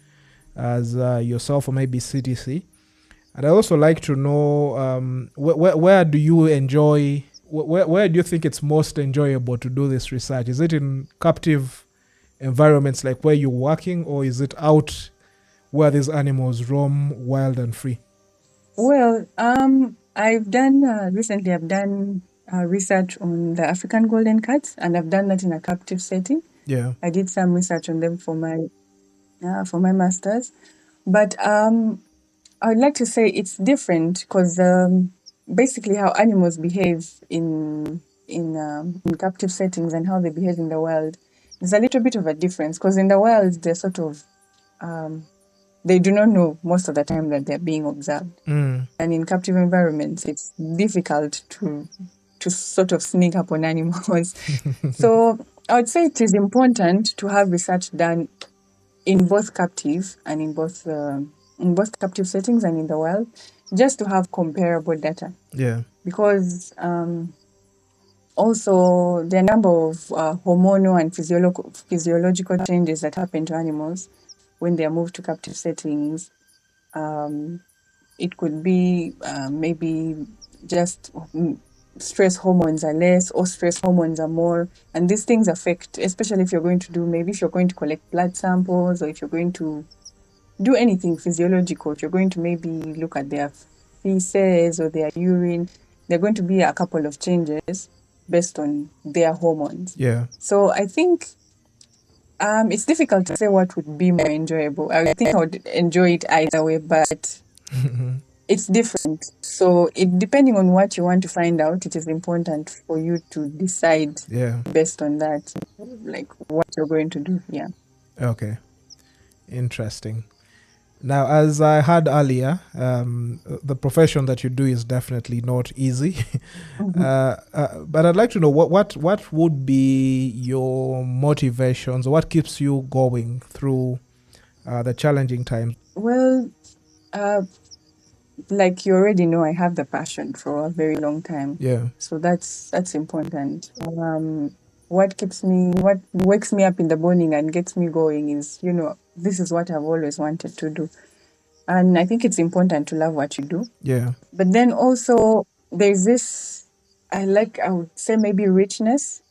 Speaker 2: as yourself or maybe CTC? And I also like to know where do you enjoy, where do you think it's most enjoyable to do this research? Is it in captive environments like where you're working, or is it out where these animals roam wild and free?
Speaker 3: Well, I've done research on the African golden cats, and I've done that in a captive setting.
Speaker 2: Yeah.
Speaker 3: I did some research on them for my master's, but I'd like to say it's different, because basically how animals behave in captive settings and how they behave in the wild, there's a little bit of a difference, because in the wild they're sort of they do not know most of the time that they're being observed. And in captive environments, it's difficult to sort of sneak up on animals. So I would say it is important to have research done in both captive and in both captive settings and in the wild, just to have comparable data.
Speaker 2: Yeah.
Speaker 3: Because also there are a number of hormonal and physiological changes that happen to animals when they are moved to captive settings. It could be maybe just stress hormones are less or stress hormones are more. And these things affect, especially if you're going to do, maybe if you're going to collect blood samples or if you're going to do anything physiological, if you're going to maybe look at their feces or their urine, there are going to be a couple of changes based on their hormones.
Speaker 2: Yeah.
Speaker 3: So I think it's difficult to say what would be more enjoyable. I think I would enjoy it either way, but it's different. So it depending on what you want to find out, it is important for you to decide
Speaker 2: Yeah.
Speaker 3: based on that, like what you're going to do. Yeah.
Speaker 2: Okay. Interesting. Now, as I had earlier, the profession that you do is definitely not easy. But I'd like to know what would be your motivations, or what keeps you going through the challenging times?
Speaker 3: Well, like you already know, I have the passion for a very long time.
Speaker 2: Yeah.
Speaker 3: So that's important. What wakes me up in the morning and gets me going is, this is what I've always wanted to do. And I think it's important to love what you do.
Speaker 2: Yeah.
Speaker 3: But then also there's this, I would say maybe richness.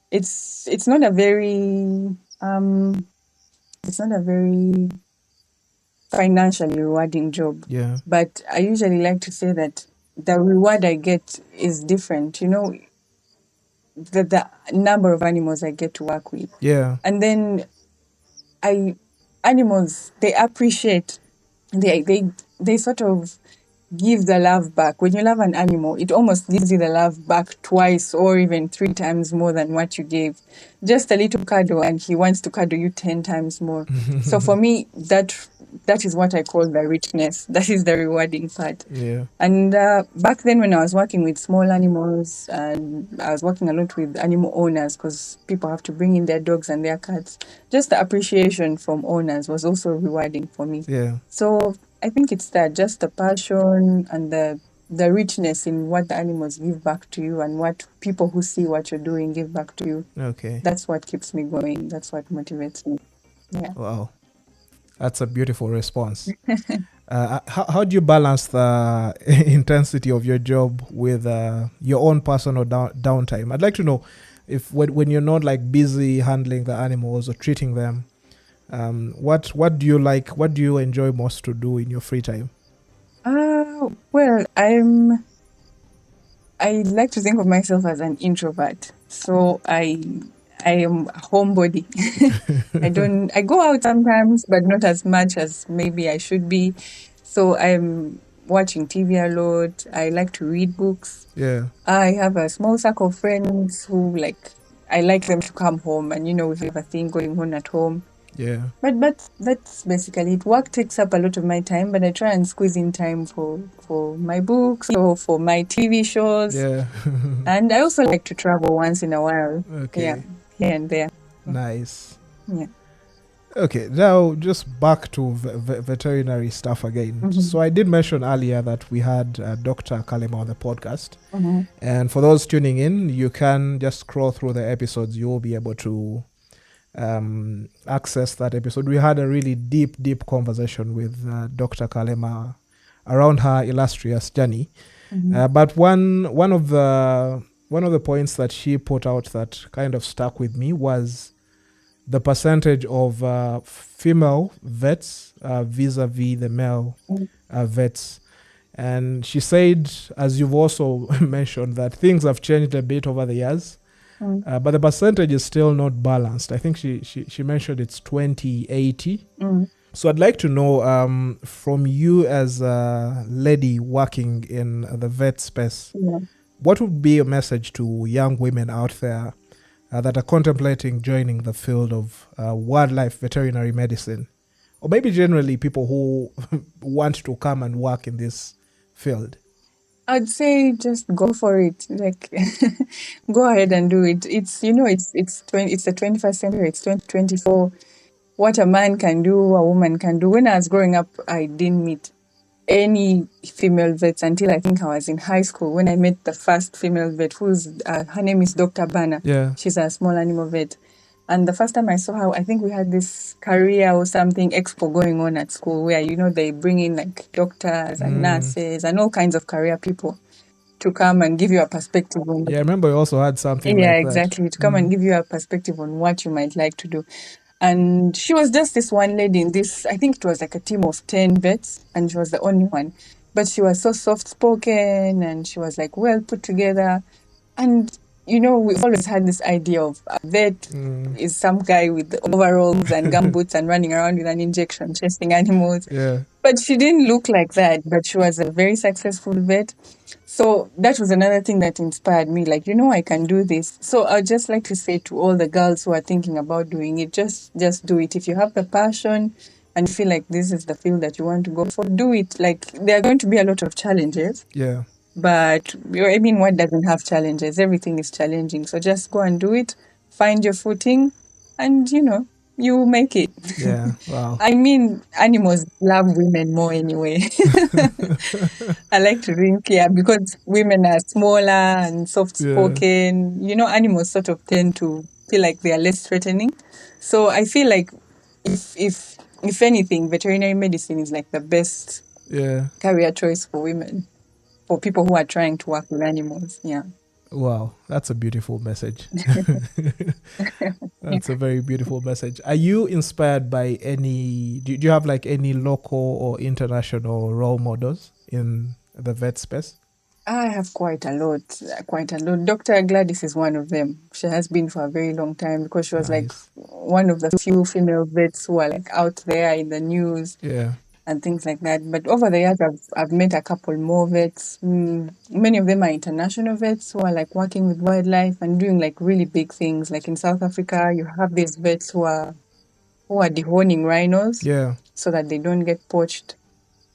Speaker 3: It's not a very financially rewarding job.
Speaker 2: Yeah.
Speaker 3: But I usually like to say that the reward I get is different. The number of animals I get to work with.
Speaker 2: Yeah.
Speaker 3: And then animals, they appreciate, they sort of give the love back. When you love an animal, it almost gives you the love back twice or even 3 times more than what you gave. Just a little cuddle and he wants to cuddle you 10 times more. So for me, that is what I call the richness. That is the rewarding part.
Speaker 2: Yeah.
Speaker 3: And back then when I was working with small animals, and I was working a lot with animal owners because people have to bring in their dogs and their cats, just the appreciation from owners was also rewarding for me.
Speaker 2: Yeah.
Speaker 3: So I think it's that, just the passion and the richness in what the animals give back to you and what people who see what you're doing give back to you.
Speaker 2: Okay.
Speaker 3: That's what keeps me going. That's what motivates me. Yeah.
Speaker 2: Wow. That's a beautiful response. How do you balance the intensity of your job with your own personal downtime? I'd like to know if when you're not like busy handling the animals or treating them, what do you like? What do you enjoy most to do in your free time?
Speaker 3: Well, I like to think of myself as an introvert. So I am a homebody. I go out sometimes, but not as much as maybe I should be. So I'm watching TV a lot. I like to read books.
Speaker 2: Yeah.
Speaker 3: I have a small circle of friends who I like them to come home and, we have a thing going on at home.
Speaker 2: Yeah.
Speaker 3: But that's basically it. Work takes up a lot of my time, but I try and squeeze in time for my books or for my TV shows.
Speaker 2: Yeah.
Speaker 3: And I also like to travel once in a while.
Speaker 2: Okay.
Speaker 3: Yeah, here and there.
Speaker 2: Nice.
Speaker 3: Yeah.
Speaker 2: Okay, now just back to veterinary stuff again.
Speaker 3: Mm-hmm.
Speaker 2: So I did mention earlier that we had Dr. Kalema on the podcast.
Speaker 3: Mm-hmm.
Speaker 2: And for those tuning in, you can just scroll through the episodes. You will be able to access that episode. We had a really deep conversation with Dr. Kalema around her illustrious journey.
Speaker 3: Mm-hmm.
Speaker 2: But one of the points that she put out that kind of stuck with me was the percentage of female vets vis-a-vis the male vets. And she said, as you've also mentioned, that things have changed a bit over the years, but the percentage is still not balanced. I think she mentioned it's 20-80. So I'd like to know from you as a lady working in the vet space, what would be a message to young women out there that are contemplating joining the field of wildlife veterinary medicine, or maybe generally people who want to come and work in this field?
Speaker 3: I'd say just go for it. Go ahead and do it. It's the 21st century. It's 2024. What a man can do, a woman can do. When I was growing up, I didn't meet any female vets until I think I was in high school when I met the first female vet, her name is Dr. Bana.
Speaker 2: Yeah.
Speaker 3: She's a small animal vet. And the first time I saw her, I think we had this career or something expo going on at school where, they bring in like doctors and nurses and all kinds of career people. to come and give you a perspective on.
Speaker 2: Yeah, I remember you also had something
Speaker 3: Yeah,
Speaker 2: like that.
Speaker 3: exactly. To come and give you a perspective on what you might like to do. And she was just this one lady in this, I think it was like a team of 10 vets, and she was the only one. But she was so soft spoken and she was like well put together. And, you know, we always had this idea of a vet is some guy with overalls and gumboots and running around with an injection, chasing animals.
Speaker 2: Yeah.
Speaker 3: But she didn't look like that, but she was a very successful vet. So that was another thing that inspired me. Like, you know, I can do this. So I'd just like to say to all the girls who are thinking about doing it, just do it. If you have the passion and feel like this is the field that you want to go for, do it. Like, there are going to be a lot of challenges.
Speaker 2: Yeah.
Speaker 3: But I mean, what doesn't have challenges? Everything is challenging. So just go and do it, find your footing, and you know, you make it.
Speaker 2: Yeah. Wow.
Speaker 3: I mean, animals love women more anyway. I like to think, yeah, because women are smaller and soft spoken, you know, animals sort of tend to feel like they are less threatening. So I feel like if anything, veterinary medicine is like the best career choice for women, for people who are trying to work with animals. Yeah.
Speaker 2: Wow, that's a beautiful message. That's a very beautiful message. Are you inspired by any, do you have like any local or international role models in the vet space?
Speaker 3: I have quite a lot. Dr. Gladys is one of them. She has been for a very long time because she was like one of the few female vets who are like out there in the news.
Speaker 2: Yeah.
Speaker 3: And things like that. But over the years, I've met a couple more vets. Many of them are international vets who are like working with wildlife and doing like really big things. Like in South Africa, you have these vets who are dehorning rhinos, so that they don't get poached.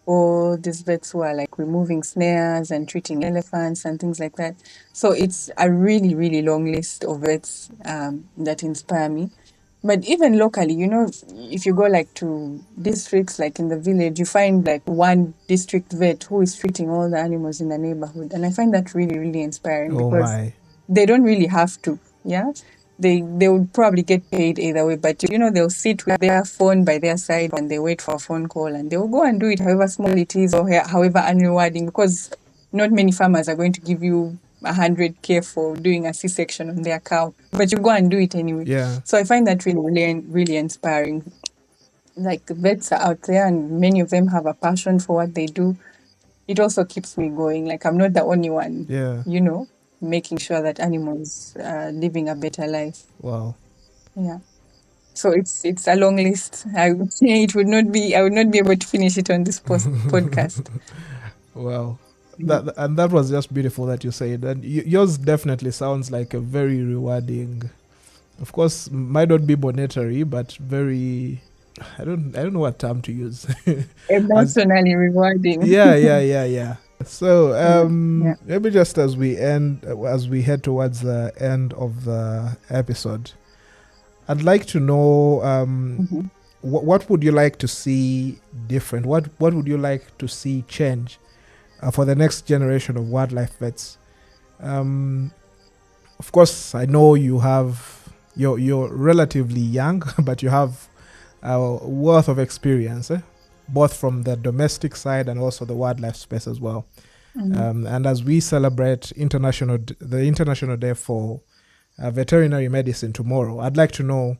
Speaker 3: Or these vets who are like removing snares and treating elephants and things like that. So it's a really, really long list of vets that inspire me. But even locally, you know, if you go like to districts, like in the village, you find like one district vet who is treating all the animals in the neighborhood. And I find that really, really inspiring because they don't really have to. Yeah. They would probably get paid either way, but you know, they'll sit with their phone by their side and they wait for a phone call and they'll go and do it however small it is or however unrewarding, because not many farmers are going to give you 100K for doing a C-section on their cow, but you go and do it anyway.
Speaker 2: Yeah.
Speaker 3: So I find that really, really, really inspiring. Like the vets are out there and many of them have a passion for what they do. It also keeps me going. Like I'm not the only one, you know, making sure that animals are living a better life.
Speaker 2: Wow.
Speaker 3: Yeah. So it's a long list. I would not be able to finish it on this podcast.
Speaker 2: Wow. That was just beautiful that you said. And yours definitely sounds like a very rewarding, of course, might not be monetary, but very, I don't know what term to use.
Speaker 3: Emotionally rewarding.
Speaker 2: Yeah. So maybe just as we head towards the end of the episode, I'd like to know what would you like to see different? What would you like to see change for the next generation of wildlife vets? Of course, I know you're relatively young, but you have a wealth of experience, both from the domestic side and also the wildlife space as well. And as we celebrate the International Day for Veterinary Medicine tomorrow, I'd like to know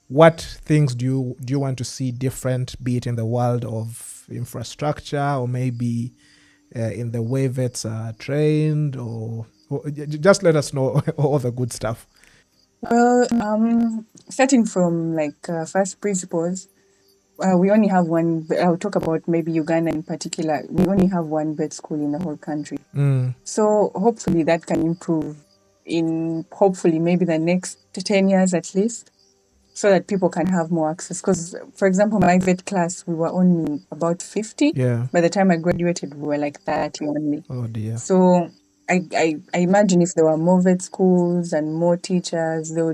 Speaker 2: what things do you want to see different, be it in the world of infrastructure or maybe in the way vets are trained, or just let us know all the good stuff.
Speaker 3: Well, starting from like first principles, we only have one. I'll talk about maybe Uganda in particular. We only have one vet school in the whole country. So hopefully that can improve in maybe the next 10 years at least, so that people can have more access. Because, for example, my vet class, we were only about 50. By the time I graduated, we were like 30 only.
Speaker 2: Oh dear.
Speaker 3: So I imagine if there were more vet schools and more teachers, there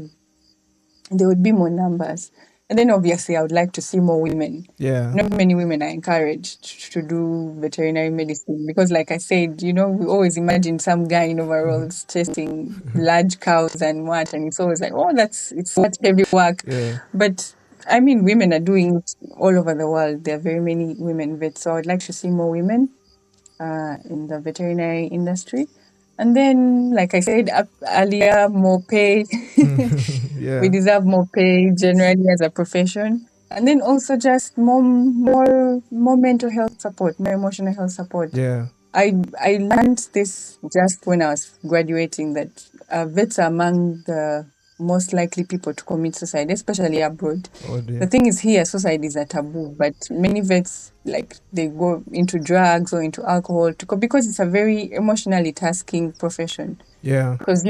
Speaker 3: would be more numbers. And then obviously I would like to see more women. Not many women are encouraged to do veterinary medicine because, like I said, you know, we always imagine some guy in overalls chasing large cows and it's always like, oh, it's such heavy work. But I mean, women are doing it all over the world. There are very many women vets. So I'd like to see more women in the veterinary industry. And then, like I said earlier, more pay.
Speaker 2: Yeah.
Speaker 3: We deserve more pay generally as a profession. And then also just more mental health support, more emotional health support.
Speaker 2: Yeah.
Speaker 3: I learned this just when I was graduating, that vets are among the most likely people to commit suicide, especially abroad.
Speaker 2: Oh dear.
Speaker 3: The thing is, here suicide is a taboo, but many vets, like, they go into drugs or into alcohol because it's a very emotionally tasking profession.
Speaker 2: Yeah.
Speaker 3: Because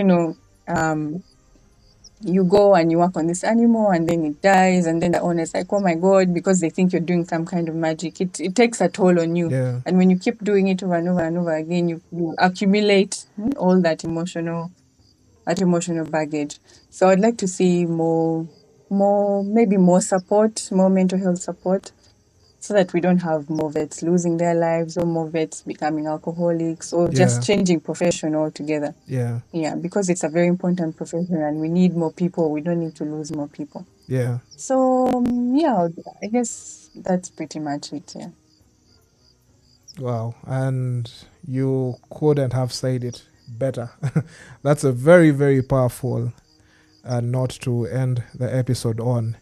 Speaker 3: you go and you work on this animal and then it dies, and then the owner's like, oh my God, because they think you're doing some kind of magic. It takes a toll on you.
Speaker 2: Yeah.
Speaker 3: And when you keep doing it over and over and over again, you accumulate all that emotional baggage. So I'd like to see maybe more support, more mental health support, so that we don't have more vets losing their lives or more vets becoming alcoholics or just changing profession altogether.
Speaker 2: Yeah.
Speaker 3: Yeah, because it's a very important profession and we need more people. We don't need to lose more people.
Speaker 2: Yeah.
Speaker 3: So, yeah, I guess that's pretty much it, yeah.
Speaker 2: Wow. And you couldn't have said it better. That's a very, very powerful note to end the episode on.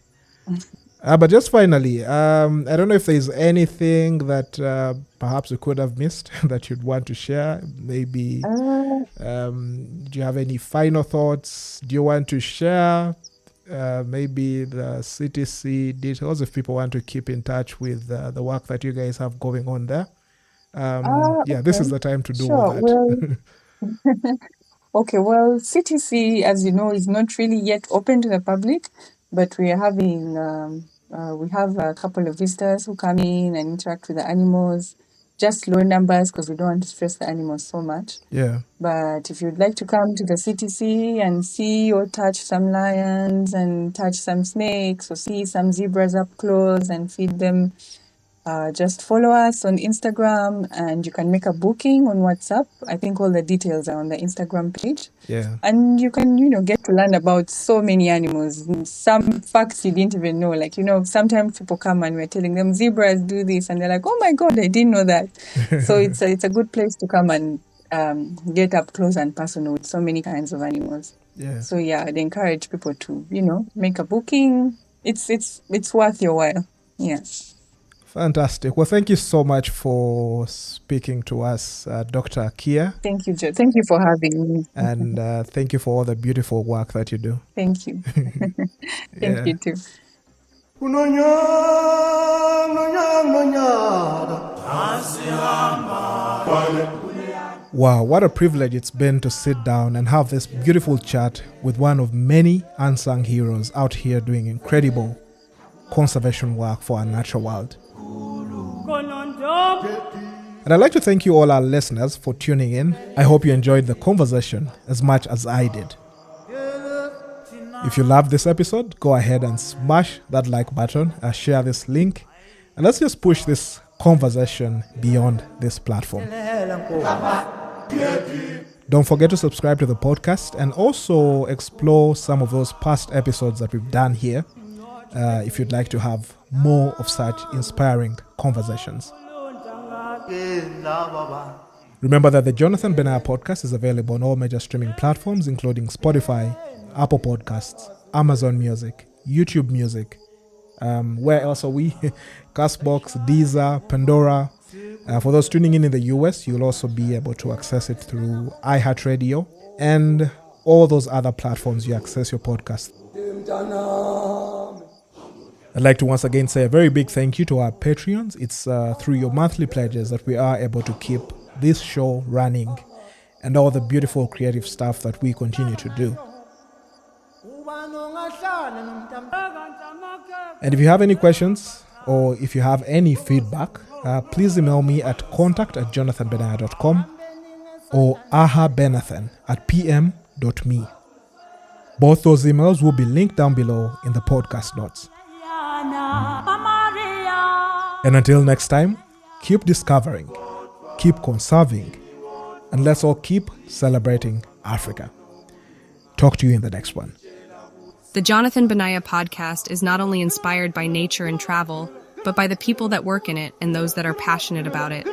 Speaker 2: But just finally, I don't know if there's anything that perhaps you could have missed that you'd want to share. Maybe, do you have any final thoughts? Do you want to share maybe the CTC details if people want to keep in touch with the work that you guys have going on there?
Speaker 3: Okay.
Speaker 2: This is the time to do
Speaker 3: Sure.
Speaker 2: all that.
Speaker 3: Okay, well, CTC, as you know, is not really yet open to the public, but we are having, we have a couple of visitors who come in and interact with the animals, just low numbers because we don't want to stress the animals so much.
Speaker 2: Yeah.
Speaker 3: But if you'd like to come to the CTC and see or touch some lions and touch some snakes or see some zebras up close and feed them, just follow us on Instagram and you can make a booking on WhatsApp. I think all the details are on the Instagram page.
Speaker 2: Yeah.
Speaker 3: And you can, get to learn about so many animals. Some facts you didn't even know. Like, sometimes people come and we're telling them zebras do this and they're like, oh my God, I didn't know that. So it's a good place to come and get up close and personal with so many kinds of animals.
Speaker 2: Yeah.
Speaker 3: So yeah, I'd encourage people to, make a booking. It's worth your while. Yeah.
Speaker 2: Fantastic. Well, thank you so much for speaking to us, Dr. Kia.
Speaker 3: Thank you, Joe. Thank you for having me.
Speaker 2: And thank you for all the beautiful work that you do.
Speaker 3: Thank you. Thank you too.
Speaker 2: Wow, what a privilege it's been to sit down and have this beautiful chat with one of many unsung heroes out here doing incredible conservation work for our natural world. And I'd like to thank you all our listeners for tuning in. I hope you enjoyed the conversation as much as I did. If you loved this episode, go ahead and smash that like button, share this link, and let's just push this conversation beyond this platform. Don't forget to subscribe to the podcast and also explore some of those past episodes that we've done here if you'd like to have more of such inspiring conversations. Remember that the Jonathan Benaya podcast is available on all major streaming platforms, including Spotify, Apple Podcasts, Amazon Music, YouTube Music. Where else are we? Castbox, Deezer, Pandora. For those tuning in the US, you'll also be able to access it through iHeartRadio and all those other platforms you access your podcast. I'd like to once again say a very big thank you to our Patreons. It's through your monthly pledges that we are able to keep this show running and all the beautiful creative stuff that we continue to do. And if you have any questions or if you have any feedback, please email me at contact@jonathanbenaya.com or ahabenathan@pm.me. Both those emails will be linked down below in the podcast notes. And until next time, keep discovering, keep conserving, and let's all keep celebrating Africa. Talk to you in the next one.
Speaker 1: The Jonathan Benaya podcast is not only inspired by nature and travel, but by the people that work in it and those that are passionate about it.